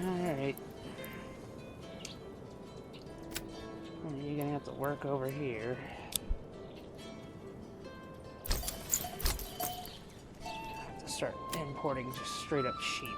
Alright. You're gonna have to work over here. Start importing just straight up sheep.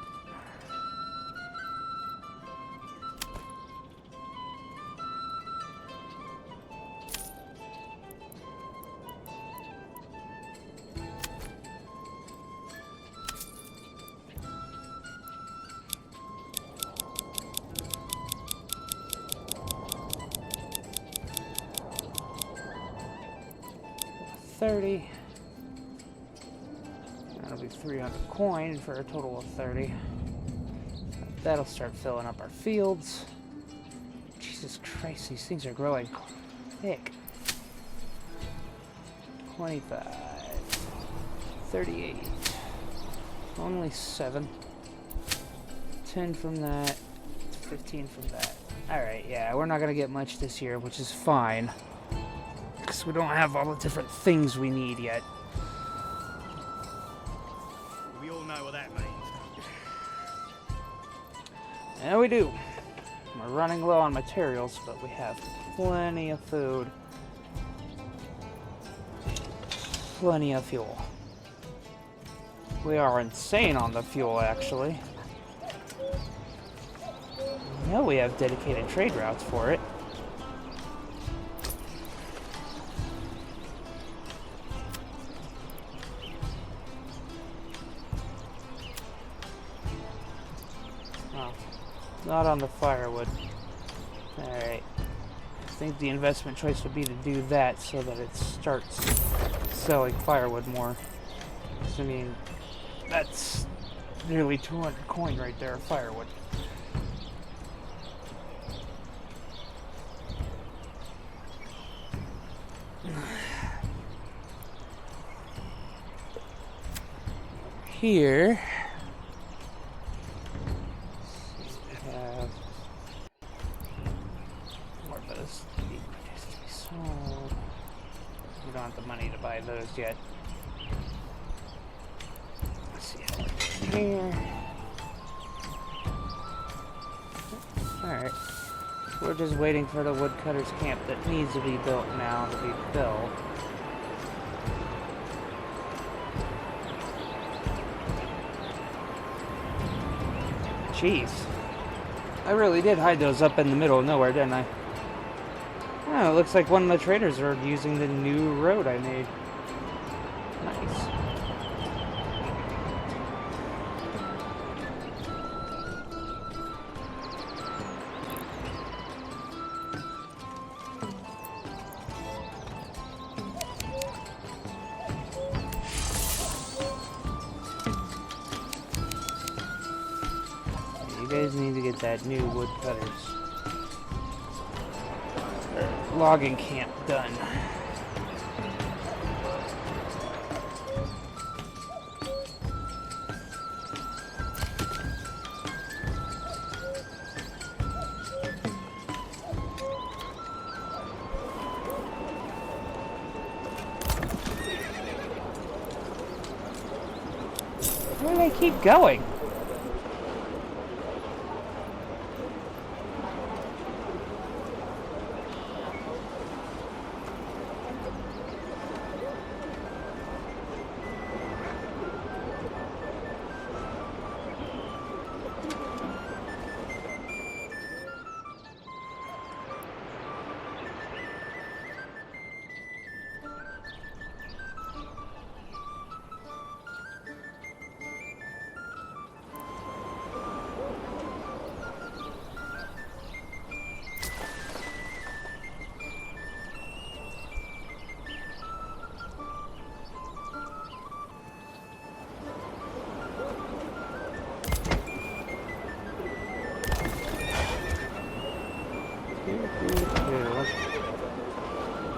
$30. That'll be 300 coin for a total of 30. That'll start filling up our fields. Jesus Christ, these things are growing quick. 25. 38. Only 7. 10 from that. 15 from that. Alright, yeah, we're not gonna get much this year, which is fine. Because we don't have all the different things we need yet. We all know what that means. Yeah, we do. We're running low on materials, but we have plenty of food. Plenty of fuel. We are insane on the fuel, actually. I know we have dedicated trade routes for it. Not on the firewood. Alright. I think the investment choice would be to do that so that it starts selling firewood more. I mean, that's nearly 200 coin right there of firewood. Here... We don't have the money to buy those yet. Let's see how much here. Alright. We're just waiting for the woodcutters camp that needs to be built now to be built. Jeez. I really did hide those up in the middle of nowhere, didn't I? Oh, it looks like one of the traders are using the new road I made. Nice. You guys need to get that new woodcutters. Logging camp done. Where do they keep going?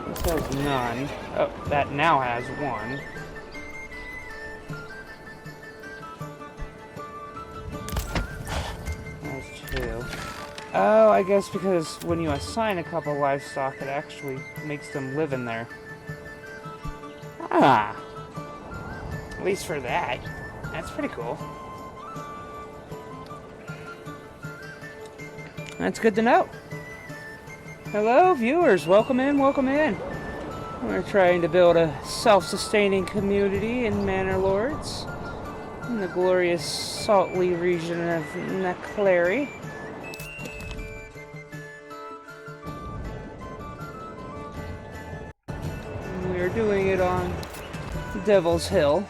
This has none. Oh, that now has one. That's two. Oh, I guess because when you assign a couple livestock, it actually makes them live in there. Ah. At least for that. That's pretty cool. That's good to know. Hello, viewers. Welcome in, welcome in. We're trying to build a self-sustaining community in Manorlords, in the glorious Saltly region of Neclary. We're doing it on Devil's Hill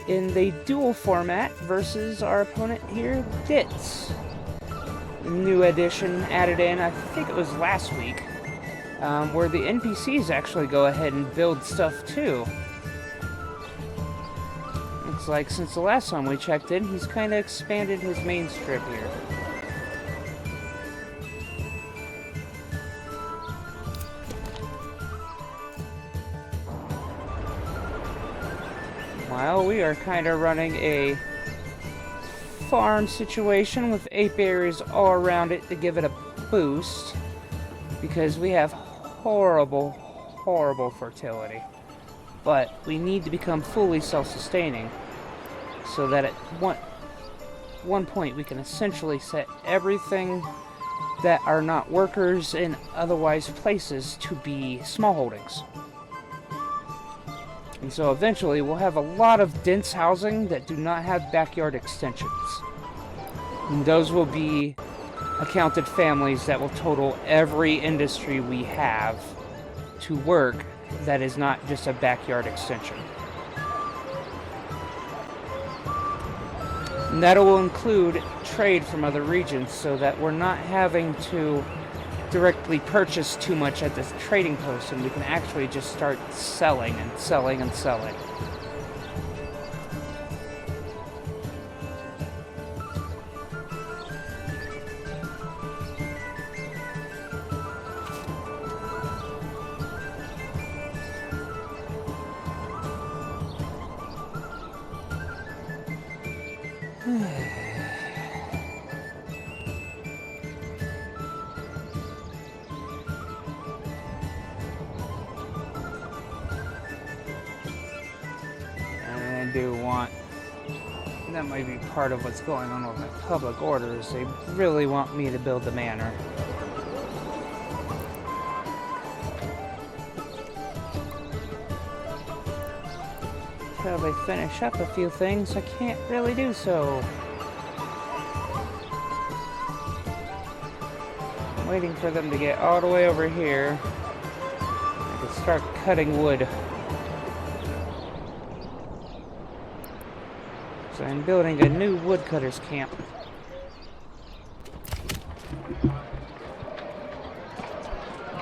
in the duel format versus our opponent here, Ditz. New addition added in, I think it was last week, where the NPCs actually go ahead and build stuff too. Looks like since the last time we checked in, he's kind of expanded his main strip here. While we are kind of running a farm situation with apiaries all around it to give it a boost, because we have horrible fertility. But we need to become fully self-sustaining so that at one point we can essentially set everything that are not workers in otherwise places to be small holdings. And so eventually we'll have a lot of dense housing that do not have backyard extensions. And those will be accounted families that will total every industry we have to work that is not just a backyard extension. And that will include trade from other regions so that we're not having to directly purchase too much at this trading post, and we can actually just start selling and selling and selling. Do want, that might be part of what's going on with my public orders. They really want me to build the manor. Until they finish up a few things, I can't really do so. I'm waiting for them to get all the way over here. I can start cutting wood. I'm building a new woodcutter's camp.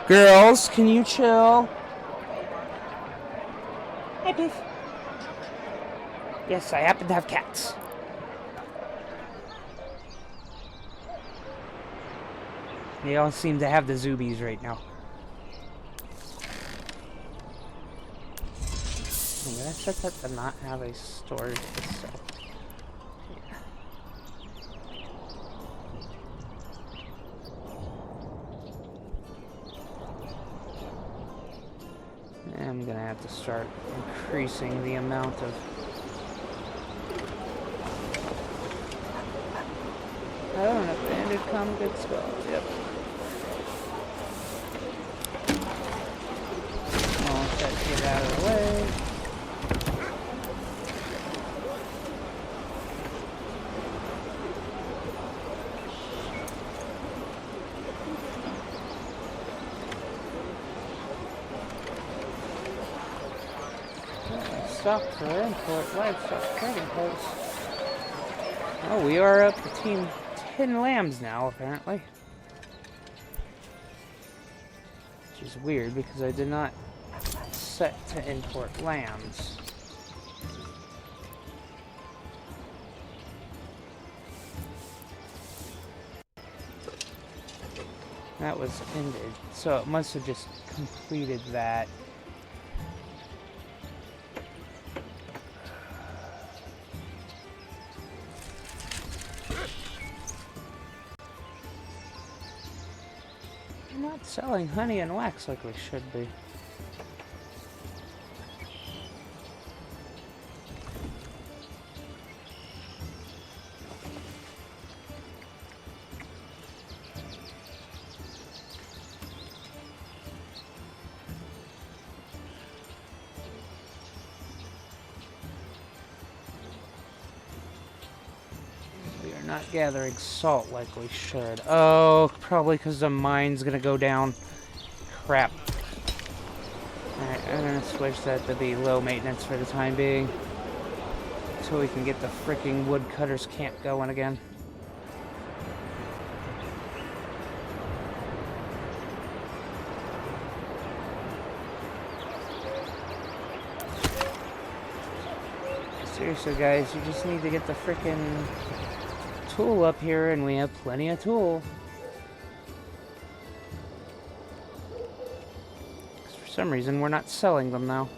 Girls, can you chill? Hey, Biff. Yes, I happen to have cats. They all seem to have the zoobies right now. Did I set that to not have a storage itself? I'm gonna have to start increasing the amount of Oh, an abandoned common good skull. Yep. I'll let that get out of the way. Stock for import livestock trading post. Oh, we are up to team 10 lambs now, apparently. Which is weird because I did not set to import lambs. That was ended, so it must have just completed that. We're not selling honey and wax like we should be. Not gathering salt like we should. Oh, probably because the mine's gonna go down. Crap. Alright, I'm gonna switch that to be low maintenance for the time being. Until we can get the freaking woodcutter's camp going again. Seriously, guys, you just need to get the freaking tool up here, and we have plenty of tool. For some reason, we're not selling them now.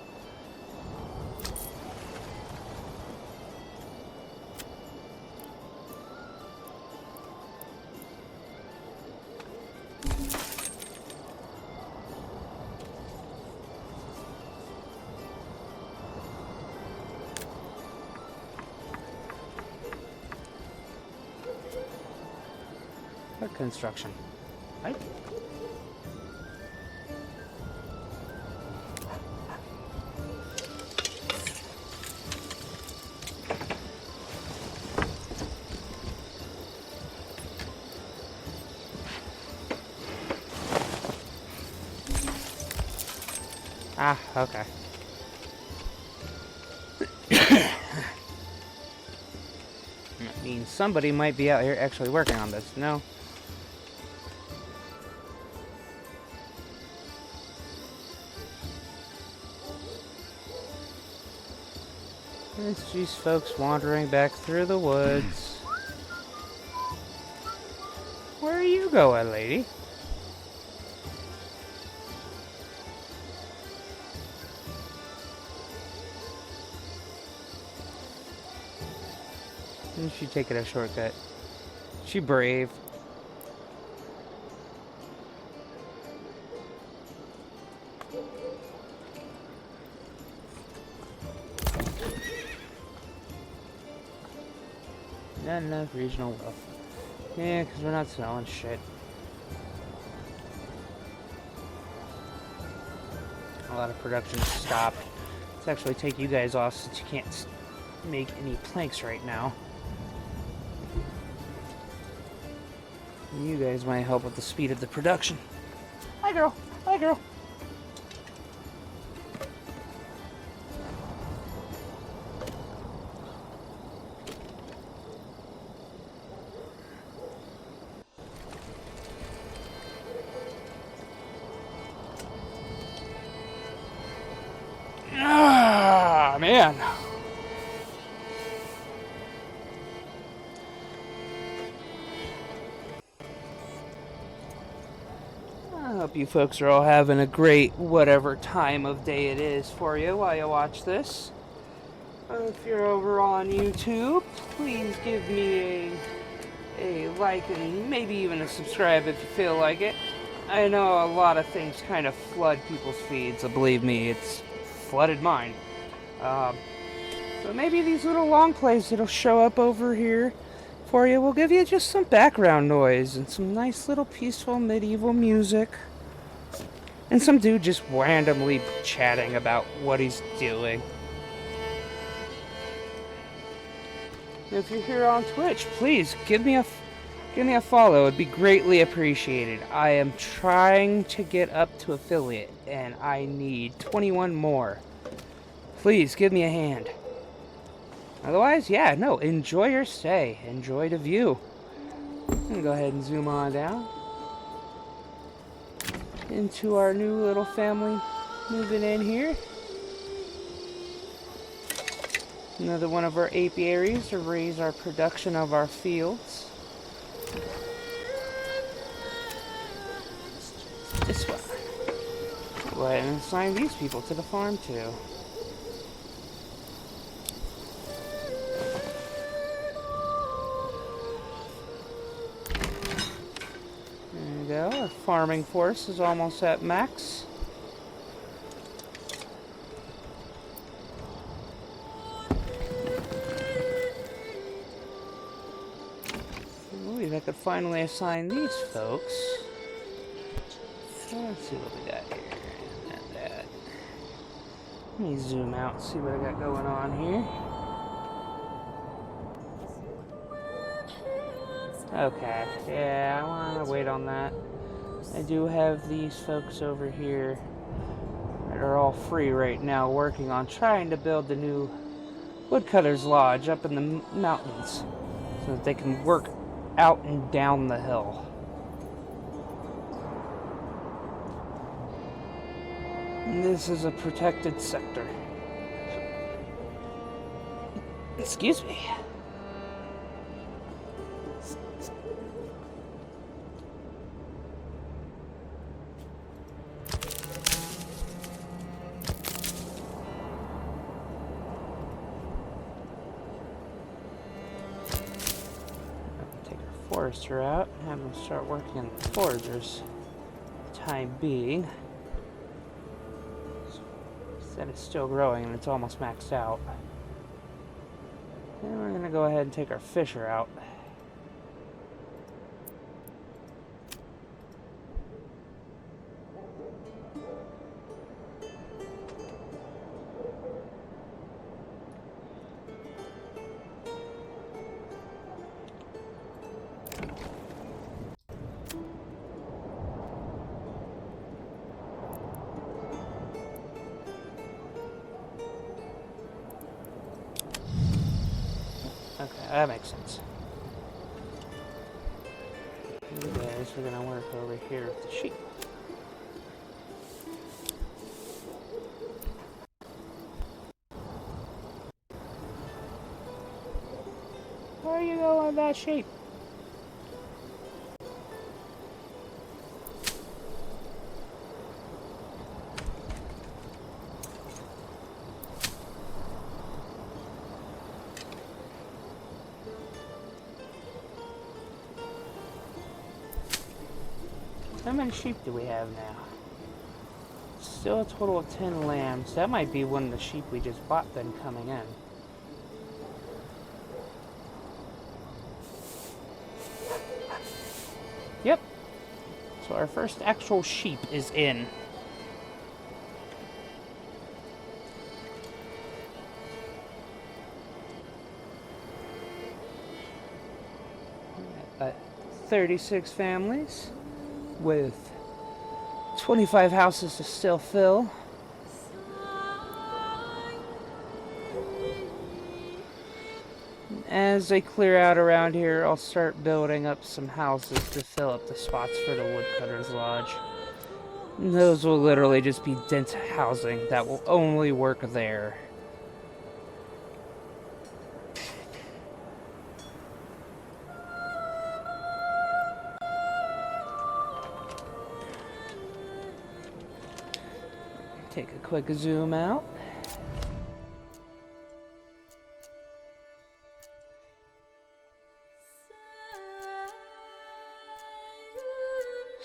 What construction? Right? Ah, okay. That means somebody might be out here actually working on this. No. It's just folks wandering back through the woods. Where are you going, lady? Isn't she taking a shortcut? She brave. Not enough regional wealth. Yeah, because we're not selling shit. A lot of production stopped. Let's actually take you guys off since you can't make any planks right now. You guys might help with the speed of the production. Hi, girl. Hi, girl. Ah, man. I hope you folks are all having a great whatever time of day it is for you while you watch this. If you're over on YouTube, please give me a like and maybe even a subscribe if you feel like it. I know a lot of things kind of flood people's feeds, so believe me, it's flooded mine. But maybe these little long plays that'll show up over here for you. We'll give you just some background noise and some nice little peaceful medieval music. And some dude just randomly chatting about what he's doing. If you're here on Twitch, please give me a follow. It'd be greatly appreciated. I am trying to get up to affiliate, and I need 21 more. Please give me a hand. Otherwise, yeah, no, enjoy your stay. Enjoy the view. I'm gonna go ahead and zoom on down into our new little family moving in here. Another one of our apiaries to raise our production of our fields. This one. Go ahead and assign these people to the farm too. There you go. Our farming force is almost at max. I could finally assign these folks. Let's see what we got here. And that. Let me zoom out and see what I got going on here. Okay, yeah, I want to wait on that. I do have these folks over here that are all free right now working on trying to build the new Woodcutter's Lodge up in the mountains so that they can work out and down the hill. And this is a protected sector. Excuse me. Forester out and have them start working on the foragers for the time being. That is still growing and it's almost maxed out. And we're going to go ahead and take our fisher out. Okay, that makes sense. You guys are gonna work over here with the sheep. Where are you going with that sheep? How many sheep do we have now? Still a total of 10 lambs. That might be one of the sheep we just bought then coming in. Yep. So our first actual sheep is in. Got 36 families with 25 houses to still fill. As they clear out around here, I'll start building up some houses to fill up the spots for the Woodcutter's Lodge. And those will literally just be dense housing that will only work there. Take a quick zoom out.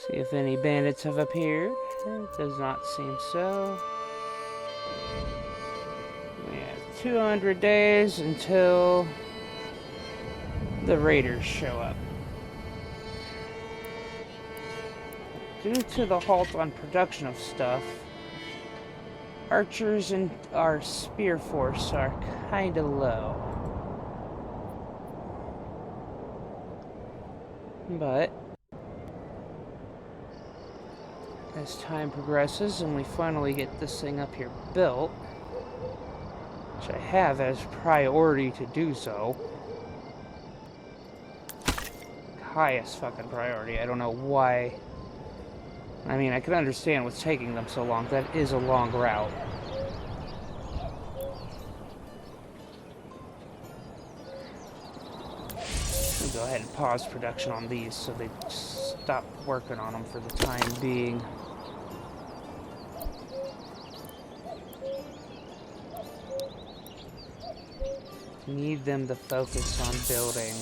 See if any bandits have appeared. It does not seem so. We have 200 days until the raiders show up. Due to the halt on production of stuff, archers and our spear force are kinda low. But as time progresses and we finally get this thing up here built, which I have as priority to do so, highest fucking priority. I don't know why. I mean, I can understand what's taking them so long. That is a long route. I'll go ahead and pause production on these so they stop working on them for the time being. Need them to focus on building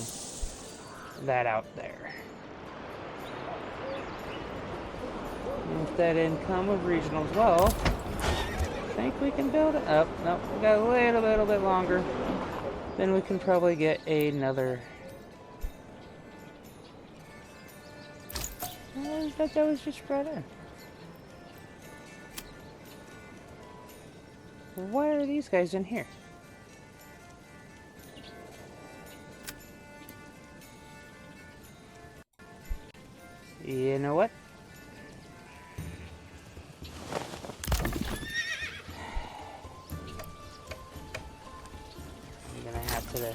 that out there. And with that income of regional as well, I think we can build it up. Nope, we got a little bit longer. Then we can probably get another. Oh, I thought that was just spread in. Why are these guys in here? You know what? I'm gonna have to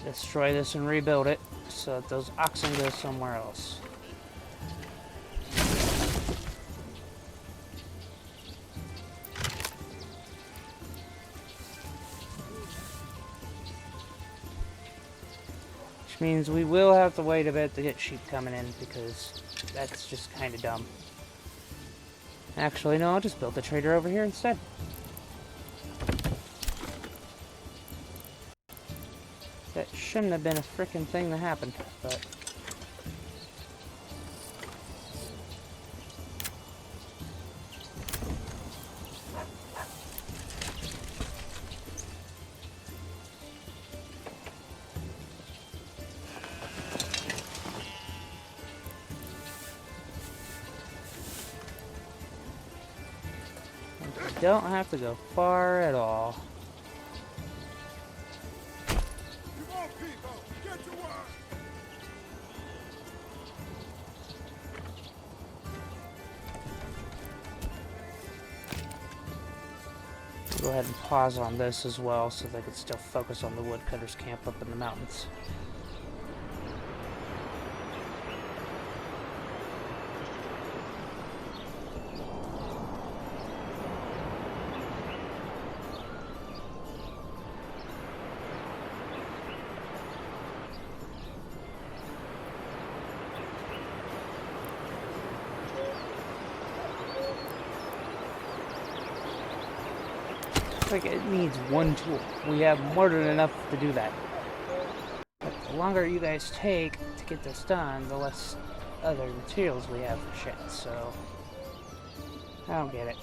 destroy this and rebuild it so that those oxen go somewhere else. Which means we will have to wait a bit to get sheep coming in because that's just kind of dumb. Actually, no, I'll just build the trader over here instead. That shouldn't have been a frickin' thing that happened, but... don't have to go far at all. Go ahead and pause on this as well so they can still focus on the woodcutters camp up in the mountains. Like it needs one tool. We have more than enough to do that. But the longer you guys take to get this done, the less other materials we have for shit, so I don't get it.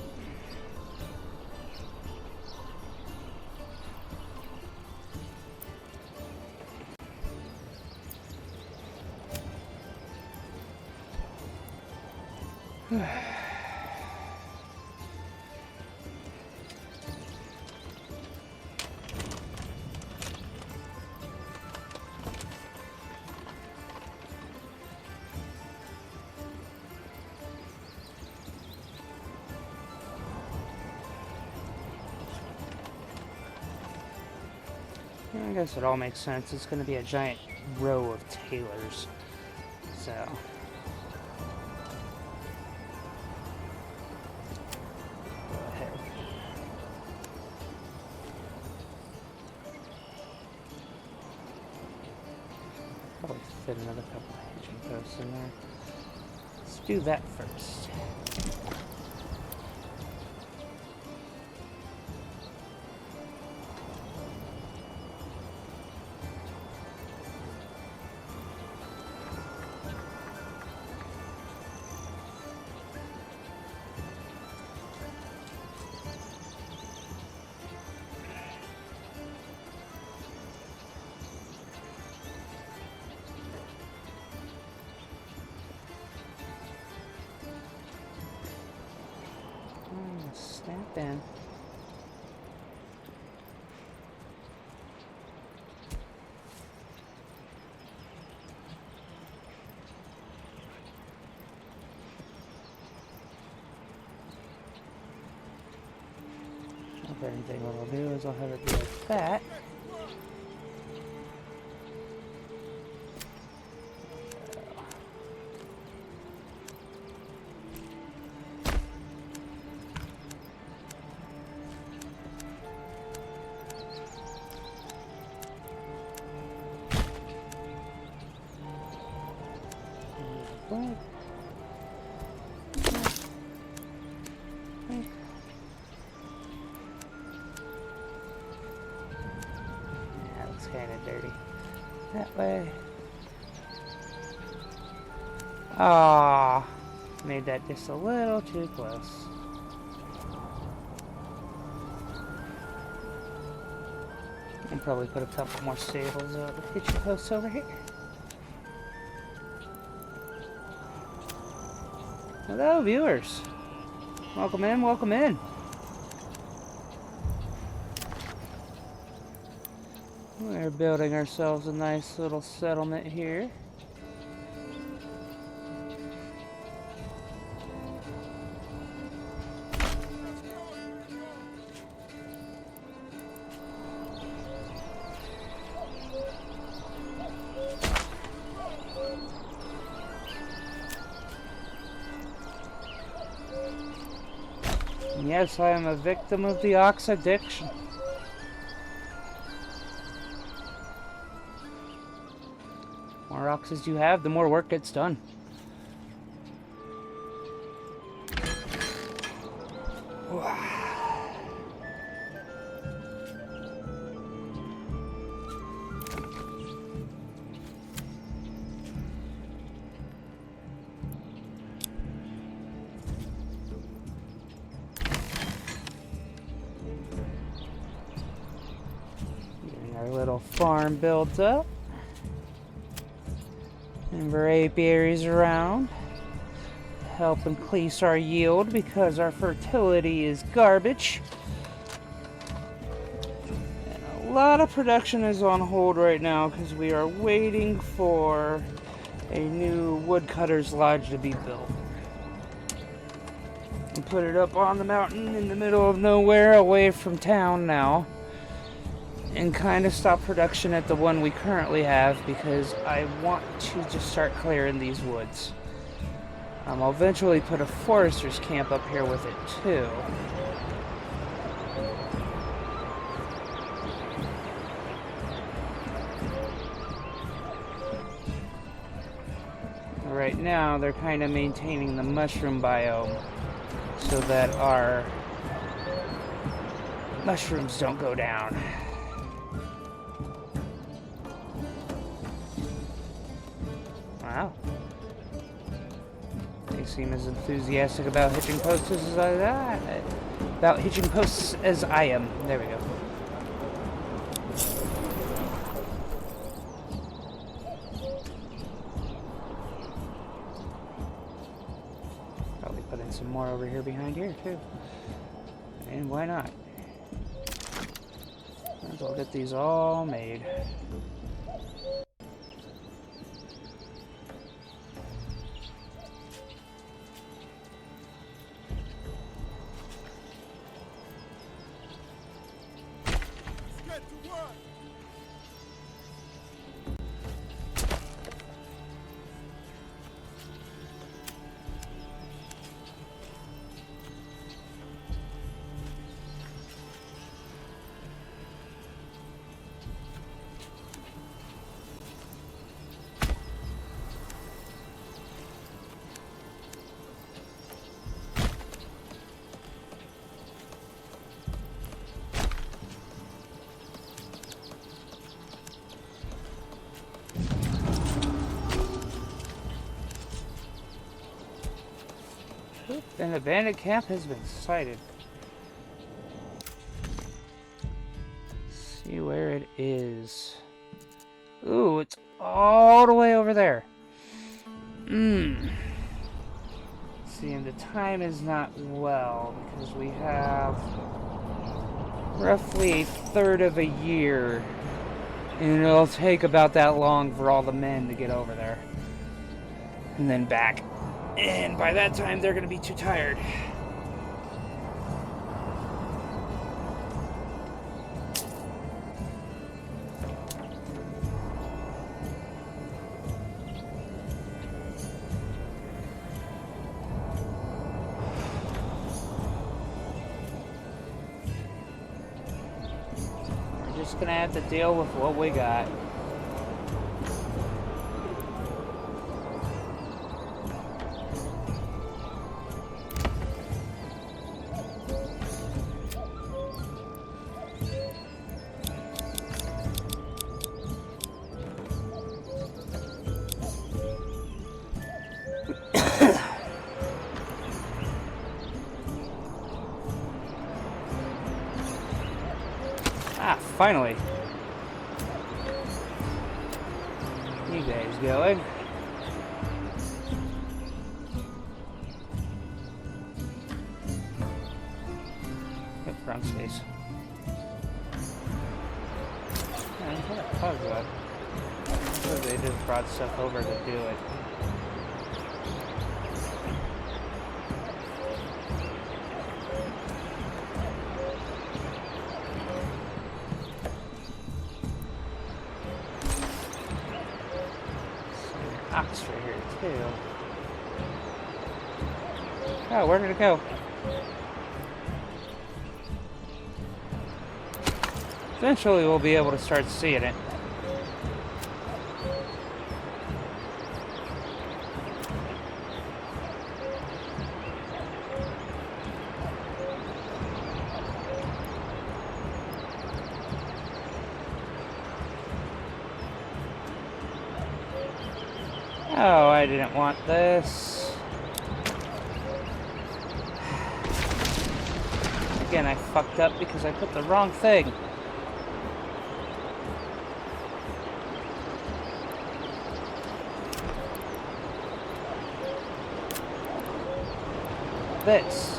I guess it all makes sense. It's going to be a giant row of tailors. So. Go ahead. Probably fit another couple of hitching posts in there. Let's do that first. that then. If anything, what I'll do is I'll have it be like that. Right. That looks kind of dirty. That way. Ah, made that just a little too close. I'll probably put a couple more stables of the hitching posts over here. Hello, viewers. Welcome in, welcome in. We're building ourselves a nice little settlement here. Yes, I am a victim of the ox addiction. The more oxes you have, the more work gets done. Getting our little farm built up. And our apiaries around. Help increase our yield because our fertility is garbage. And a lot of production is on hold right now because we are waiting for a new woodcutter's lodge to be built. And put it up on the mountain in the middle of nowhere away from town now. And kind of stop production at the one we currently have because I want to just start clearing these woods. I'll eventually put a forester's camp up here with it too. Right now they're kind of maintaining the mushroom biome so that our mushrooms don't go down. Wow. They seem as enthusiastic about hitching posts as I am. There we go. Probably put in some more over here behind here too. And why not? Might as well get these all made. An abandoned camp has been sighted. Let's see where it is. Ooh, it's all the way over there. see, and the time is not well because we have roughly a third of a year, and it'll take about that long for all the men to get over there and then back. And by that time, they're going to be too tired. Just gonna have to deal with what we got. Finally. You guys going? Yep, front space. What the fuck is that? They just brought stuff over to do it. Ox right here too. Oh, where did it go? Eventually we'll be able to start seeing it. Oh, I didn't want this. Again, I fucked up because I put the wrong thing. This.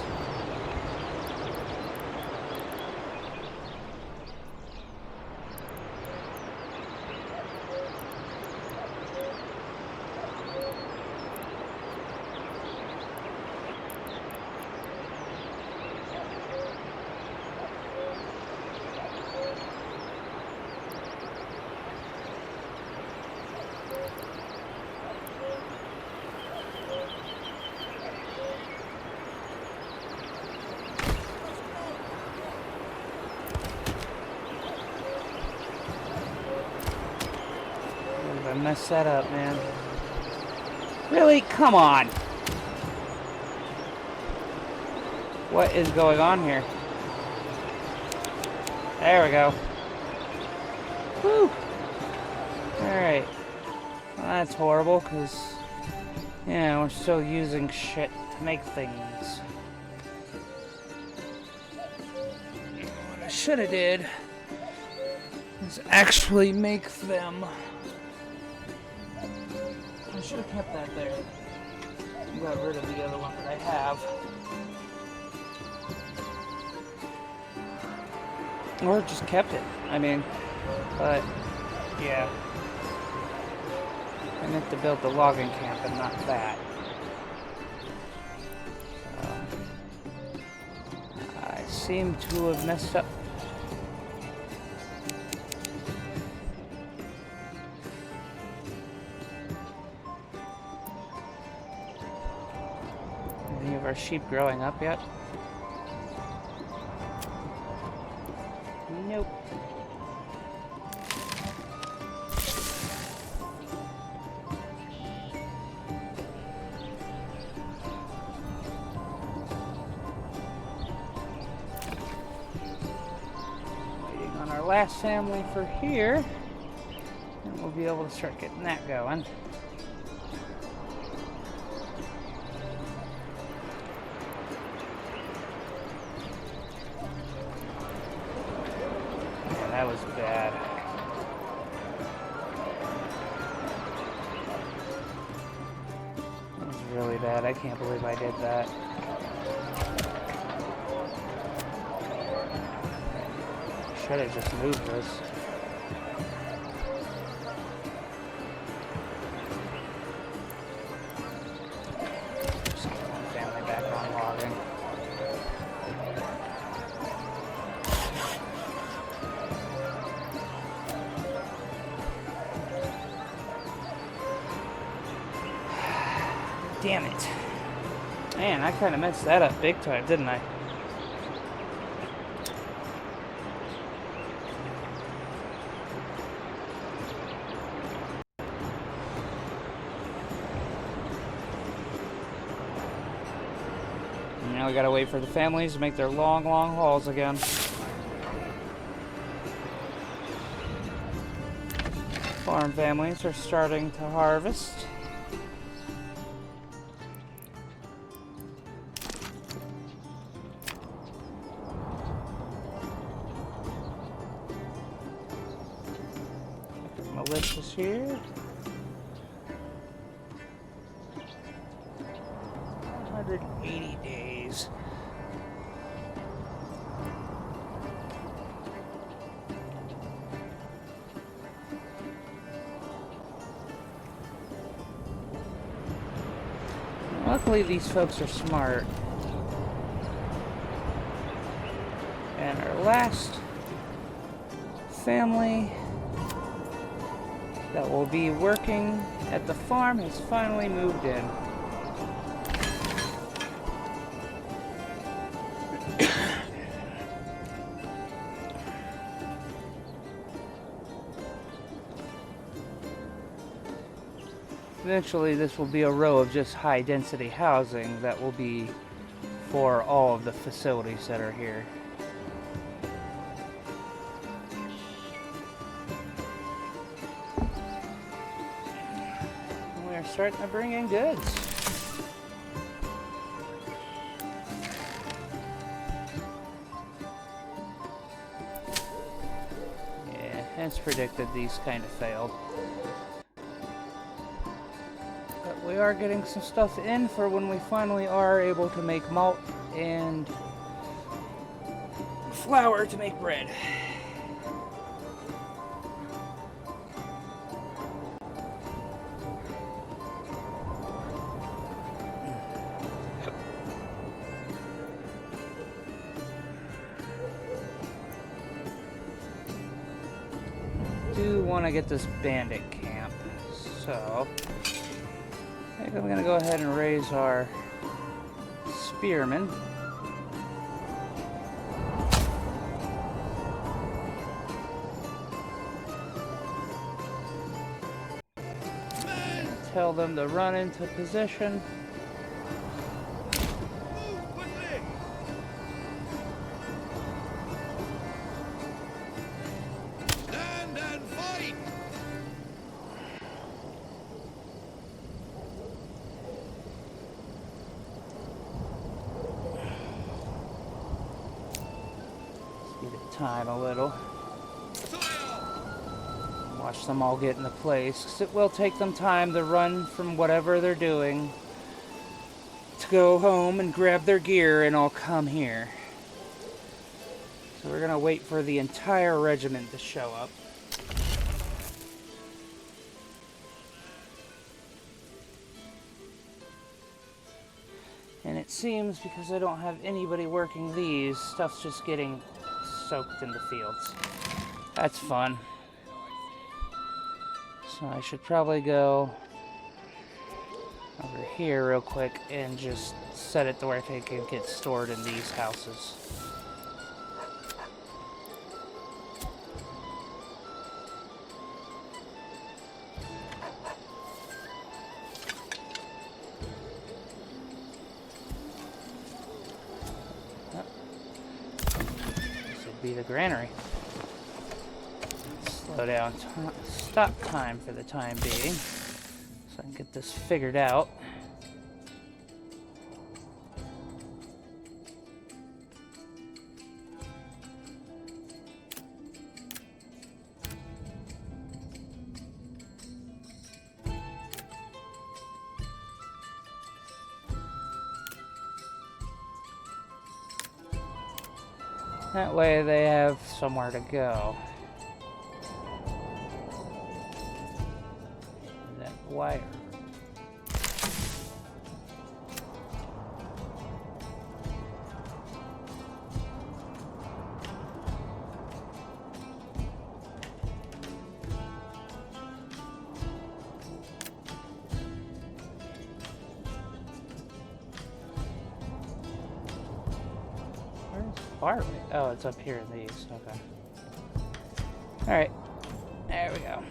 I messed that up, man. Really? Come on! What is going on here? There we go. Woo! Alright. Well, that's horrible, because, yeah, we're still using shit to make things. What I should have did is actually make them. I should have kept that there. I got rid of the other one that I have. Or just kept it. I mean, but, yeah. I meant to build the logging camp and not that. I seem to have messed up. Any of our sheep growing up yet? Nope. Waiting on our last family for here, and we'll be able to start getting that going. That was bad. That was really bad. I can't believe I did that. Should have just moved this. Just get my family back on logging. Damn it. Man, I kind of messed that up big time, didn't I? Now we gotta wait for the families to make their long, long hauls again. Farm families are starting to harvest. Melissa's here. 180 days. Luckily, these folks are smart. And our last family that will be working at the farm has finally moved in. Eventually, this will be a row of just high-density housing that will be for all of the facilities that are here. We are starting to bring in goods. Yeah, as predicted, these kind of failed. We are getting some stuff in for when we finally are able to make malt and flour to make bread. Do want to get this bandit camp, so I think I'm going to go ahead and raise our spearmen. Tell them to run into position. Stand and fight! Give it time a little. Watch them all get into place, because it will take them time to run from whatever they're doing to go home and grab their gear and all come here. So we're going to wait for the entire regiment to show up. And it seems, because I don't have anybody working these, stuff's just getting soaked in the fields. That's fun. So I should probably go over here real quick and just set it to where they can get stored in these houses. This will be the granary. Slow down, stop time for the time being, so I can get this figured out. That way they have somewhere to go. That wire. Far away. Oh, it's up here in these. Okay. Alright. There we go.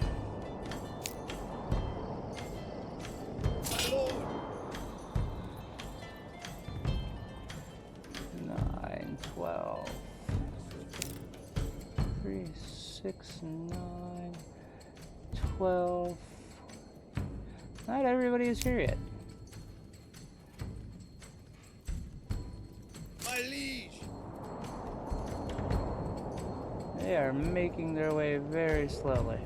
Nine, 12. 3, 6, 9, 12. Not everybody is here yet. My liege. They are making their way very slowly.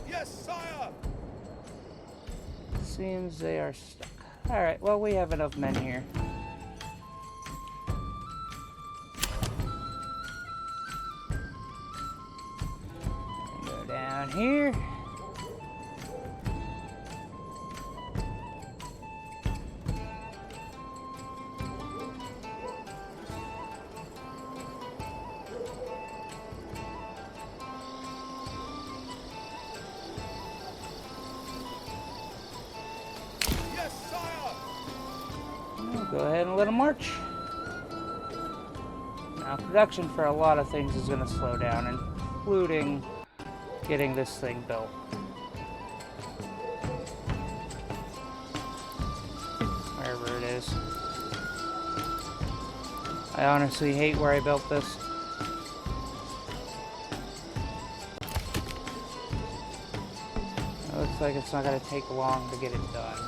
Yes, sire. Seems they are stuck. Alright, well, we have enough men here. Go down here. Go ahead and let them march. Now, production for a lot of things is going to slow down, including getting this thing built. Wherever it is. I honestly hate where I built this. It looks like it's not going to take long to get it done.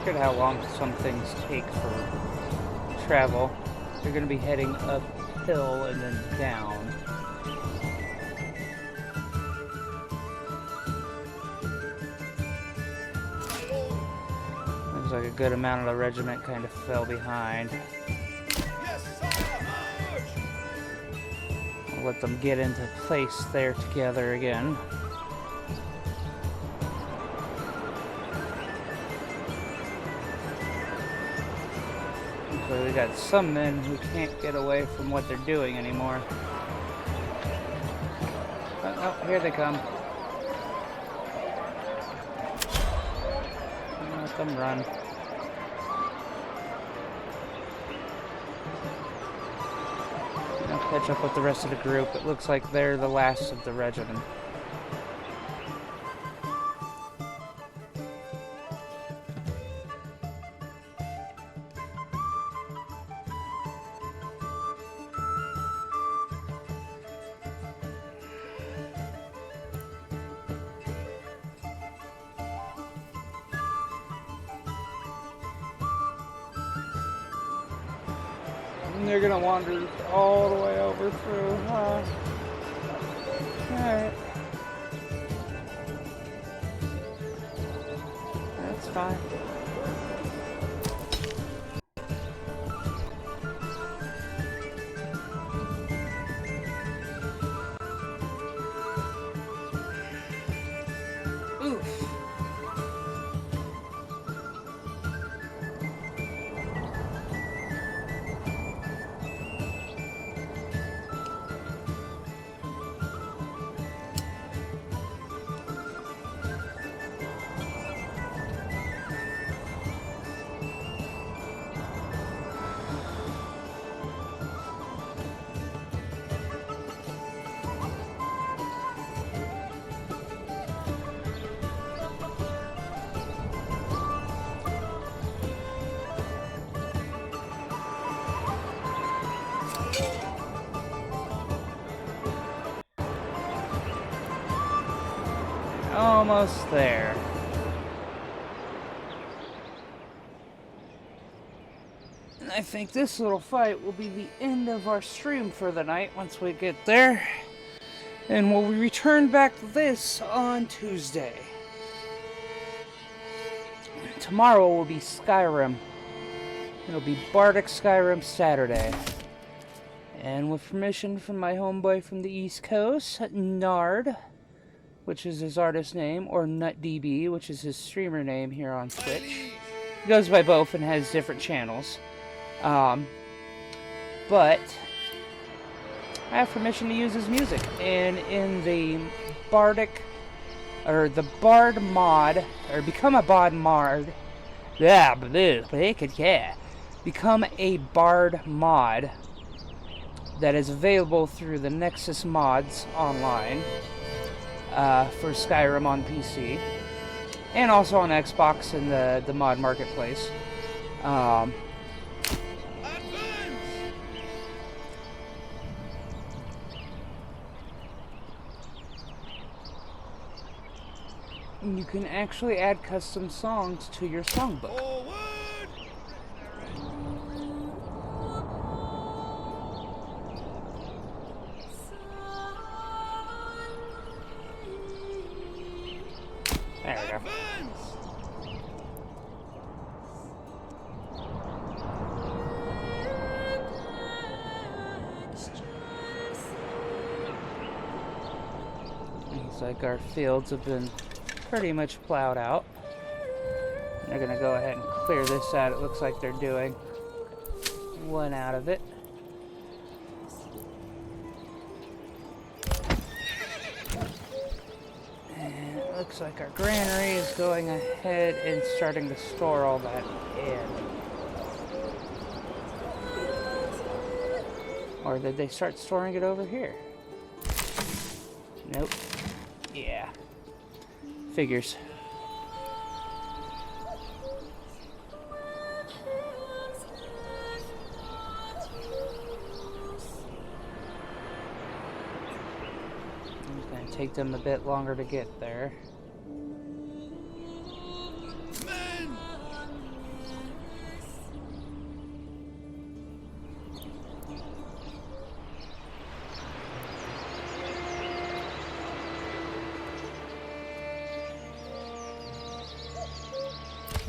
Look at how long some things take for travel. They're going to be heading uphill and then down. Looks like a good amount of the regiment kind of fell behind. I'll let them get into place there together again. So we got some men who can't get away from what they're doing anymore. Oh, here they come. Let them run. catch up with the rest of the group. It looks like they're the last of the regiment. And they're gonna wander all the way over through. Alright. That's fine. Oof. Almost there. And I think this little fight will be the end of our stream for the night once we get there. And we'll return back to this on Tuesday. Tomorrow will be Skyrim. It'll be Bardic Skyrim Saturday. And with permission from my homeboy from the East Coast, Nard, which is his artist name, or NutDB, which is his streamer name here on Twitch. He goes by both and has different channels. But I have permission to use his music. And in the Bardic, or the Bard mod, or become a Bard mod, become a Bard mod that is available through the Nexus mods online. For Skyrim on PC, and also on Xbox and the mod marketplace. You can actually add custom songs to your songbook. There we go. Looks like our fields have been pretty much plowed out. They're gonna go ahead and clear this out. It looks like they're doing one out of it. Looks like our granary is going ahead and starting to store all that in. Or did they start storing it over here? Nope. Yeah. Figures. It's going to take them a bit longer to get there.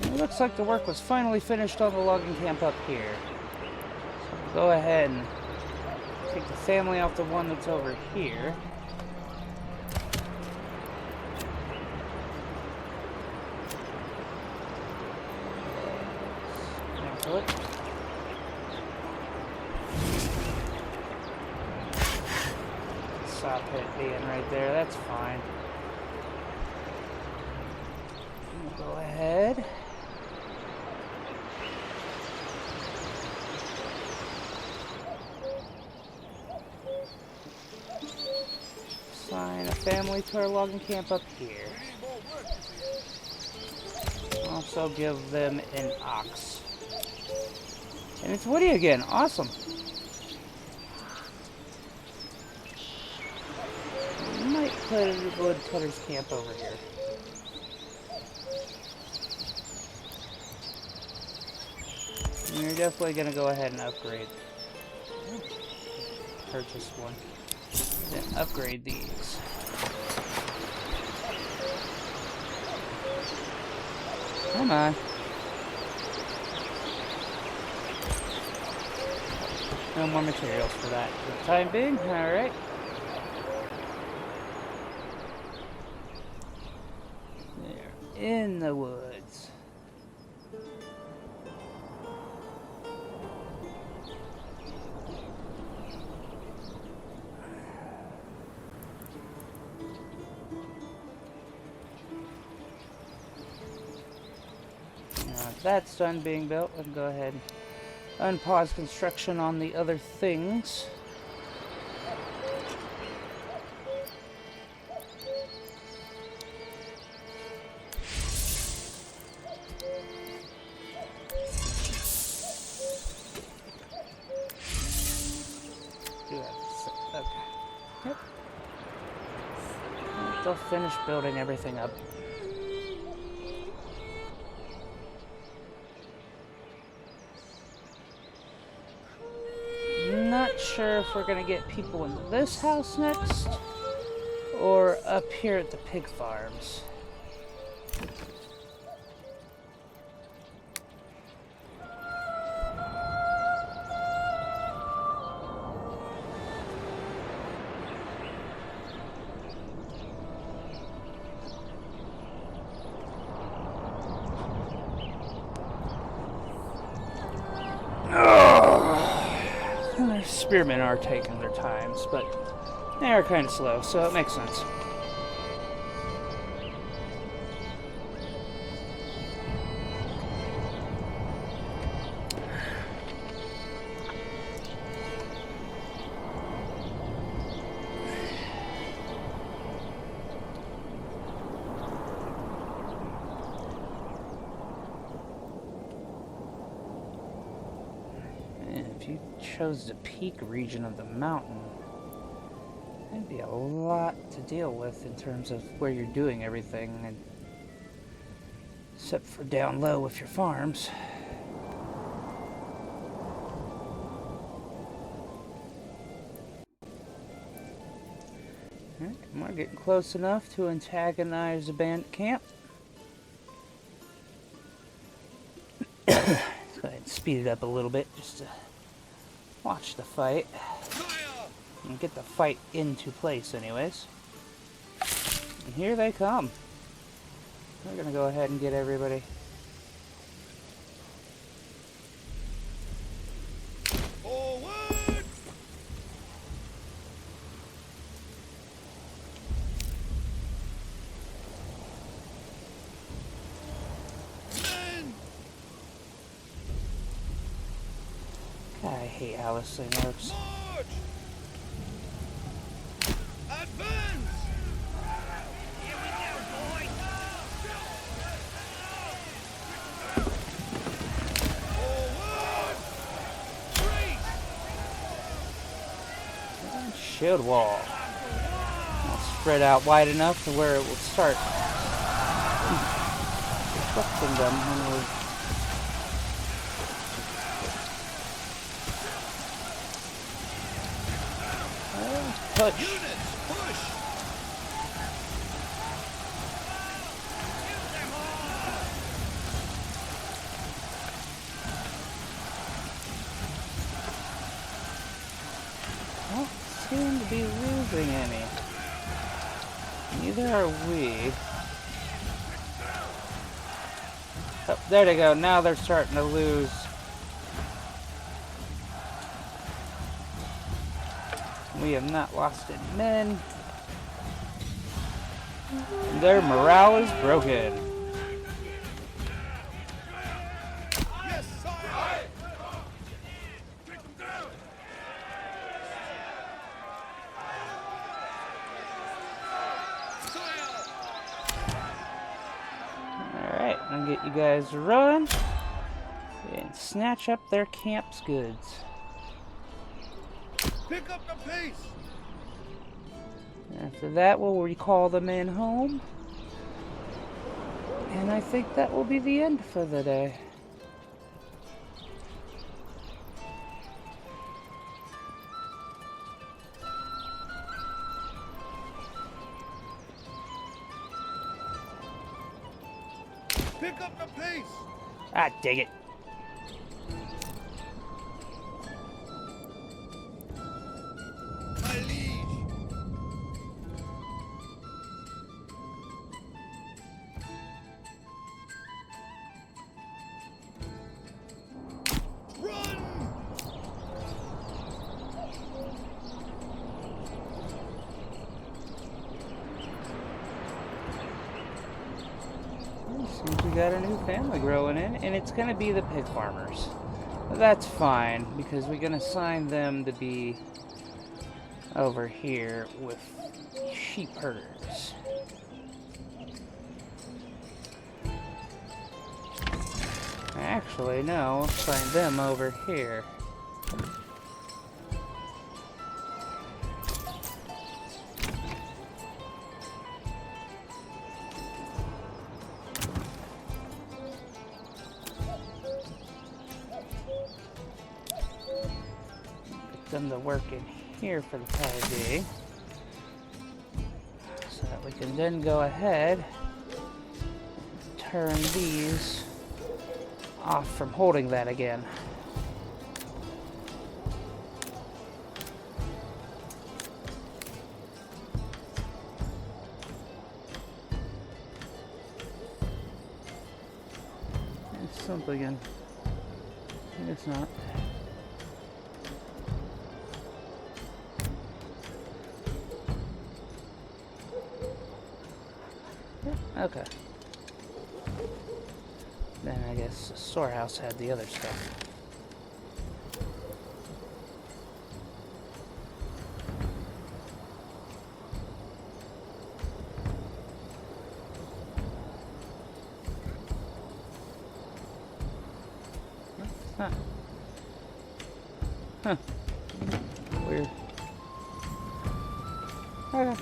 It looks like the work was finally finished on the logging camp up here. So we'll go ahead and take the family off the one that's over here. Cancel it. Stop it being right there, that's fine. We'll go ahead. family to our logging camp up here. Also give them an ox. And it's woody again. Awesome. We might put a woodcutter's camp over here. And you're definitely going to go ahead and upgrade. Purchase one. Then upgrade these. Come on. No more materials for that for the time being. Alright. There. In the woods. Now, if that's done being built, let's go ahead and unpause construction on the other things. Okay. Yep. They'll finish building everything up. Not sure if we're gonna get people into this house next or up here at the pig farms. The spearmen are taking their times, but they are kind of slow, so it makes sense. If you chose the peak region of the mountain, that'd be a lot to deal with in terms of where you're doing everything, and except for down low with your farms. Alright, we're getting close enough to antagonize the bandit camp. Let's go ahead and speed it up a little bit just to watch the fight. And get the fight into place anyways. And here they come. We're gonna go ahead and get everybody. Forward! Men! God, I hate how this thing works. March! Advance! Here we go, boys! Forward! Brace! Shield wall. I'll spread out wide enough to where it will start disrupting them when we. Push. Units, push! Don't seem to be losing any. Neither are we. Oh, there they go. Now they're starting to lose. We have not lost any men. Their morale is broken. Yes, sire! you guys run and snatch up their camp's goods. Pick up the pace! After that, we'll recall the men home. And I think that will be the end for the day. Pick up the pace! Ah, dig it. My liege! Run! Seems we got a new family growing in, and it's gonna be the pig farmers. That's fine, because we're gonna assign them to be over here with sheep herders. Actually, no, we'll assign them over here. Them to work in here for the time being, so that we can then go ahead and turn these off from holding that again. It's something in. It's not. Okay. Then I guess the storehouse had the other stuff. Huh. Huh. Weird. Okay.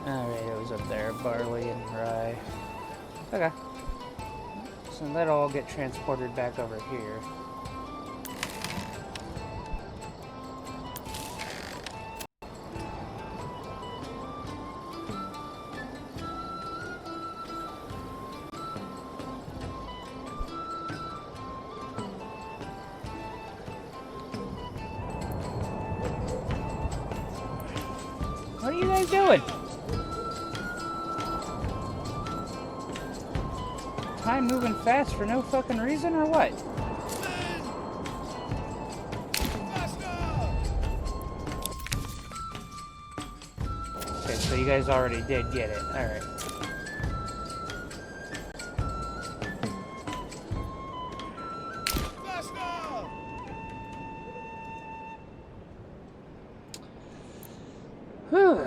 Alright, it was up there, barley and rye. Okay. So that'll all get transported back over here. What are you guys doing? Time moving fast for no fucking reason or what? Okay, so you guys already did get it. Alright. Whew.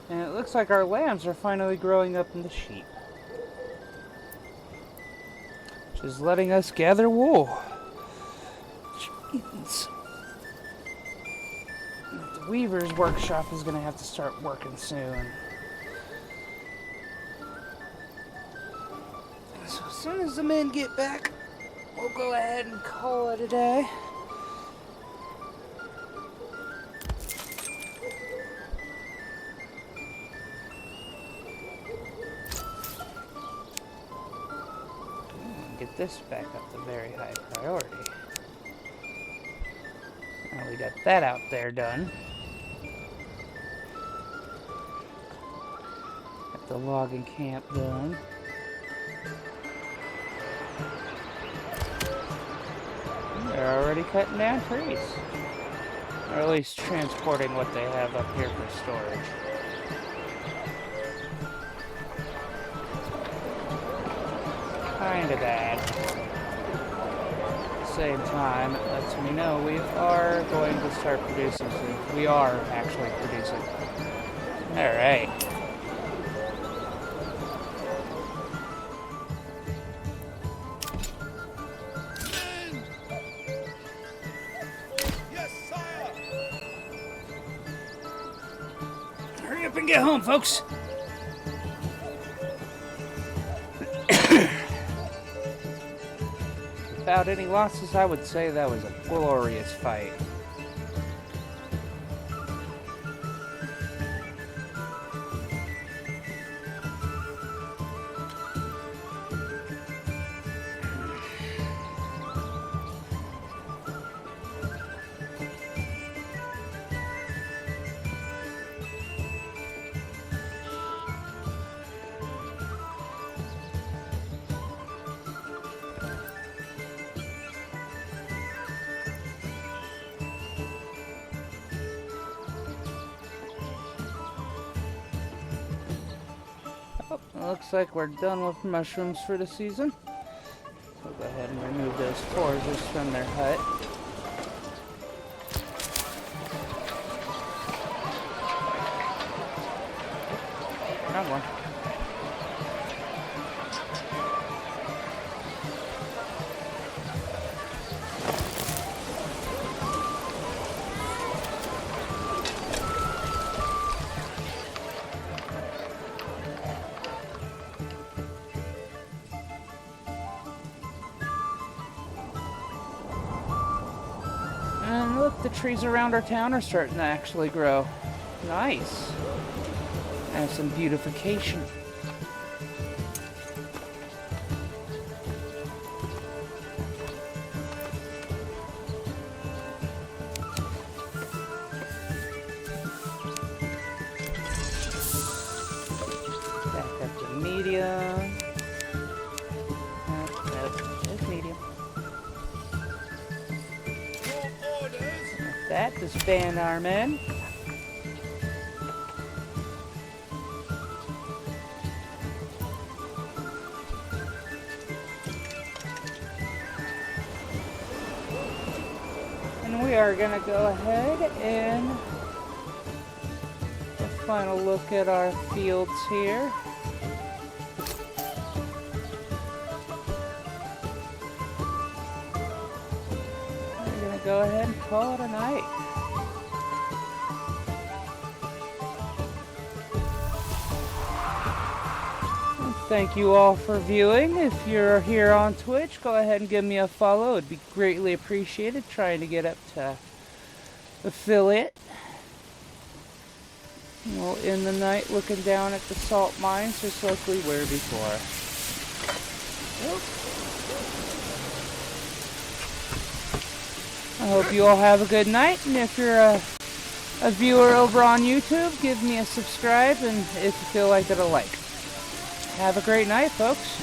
And it looks like our lambs are finally growing up into sheep. Which is letting us gather wool. Jeez. The weaver's workshop is going to have to start working soon. So as soon as the men get back, we'll go ahead and call it a day. Get this back up to very high priority. Now we got that out there done. Got the logging camp done. They're already cutting down trees. Or at least transporting what they have up here for storage. kind of bad. At the same time, it lets me know we are going to start producing soon. We are actually producing. Alright. Yes, sire! Hurry up and get home, folks! Without any losses, I would say that was a glorious fight. Oh, it looks like we're done with mushrooms for the season. So go ahead and remove those foragers from their hut. Come on. And look, the trees around our town are starting to actually grow. Nice. And some beautification. Back up to medium. Nope, it's medium. Your orders! That disband our men. And we are going to go ahead and a final look at our fields here. We're going to go ahead and call it a night. Thank you all for viewing. If you're here on Twitch, go ahead and give me a follow. It'd be greatly appreciated. Trying to get up to affiliate. We'll end the night looking down at the salt mines just like we were before. I hope you all have a good night, and if you're a viewer over on YouTube, give me a subscribe, and if you feel like it, a like. Have a great night, folks.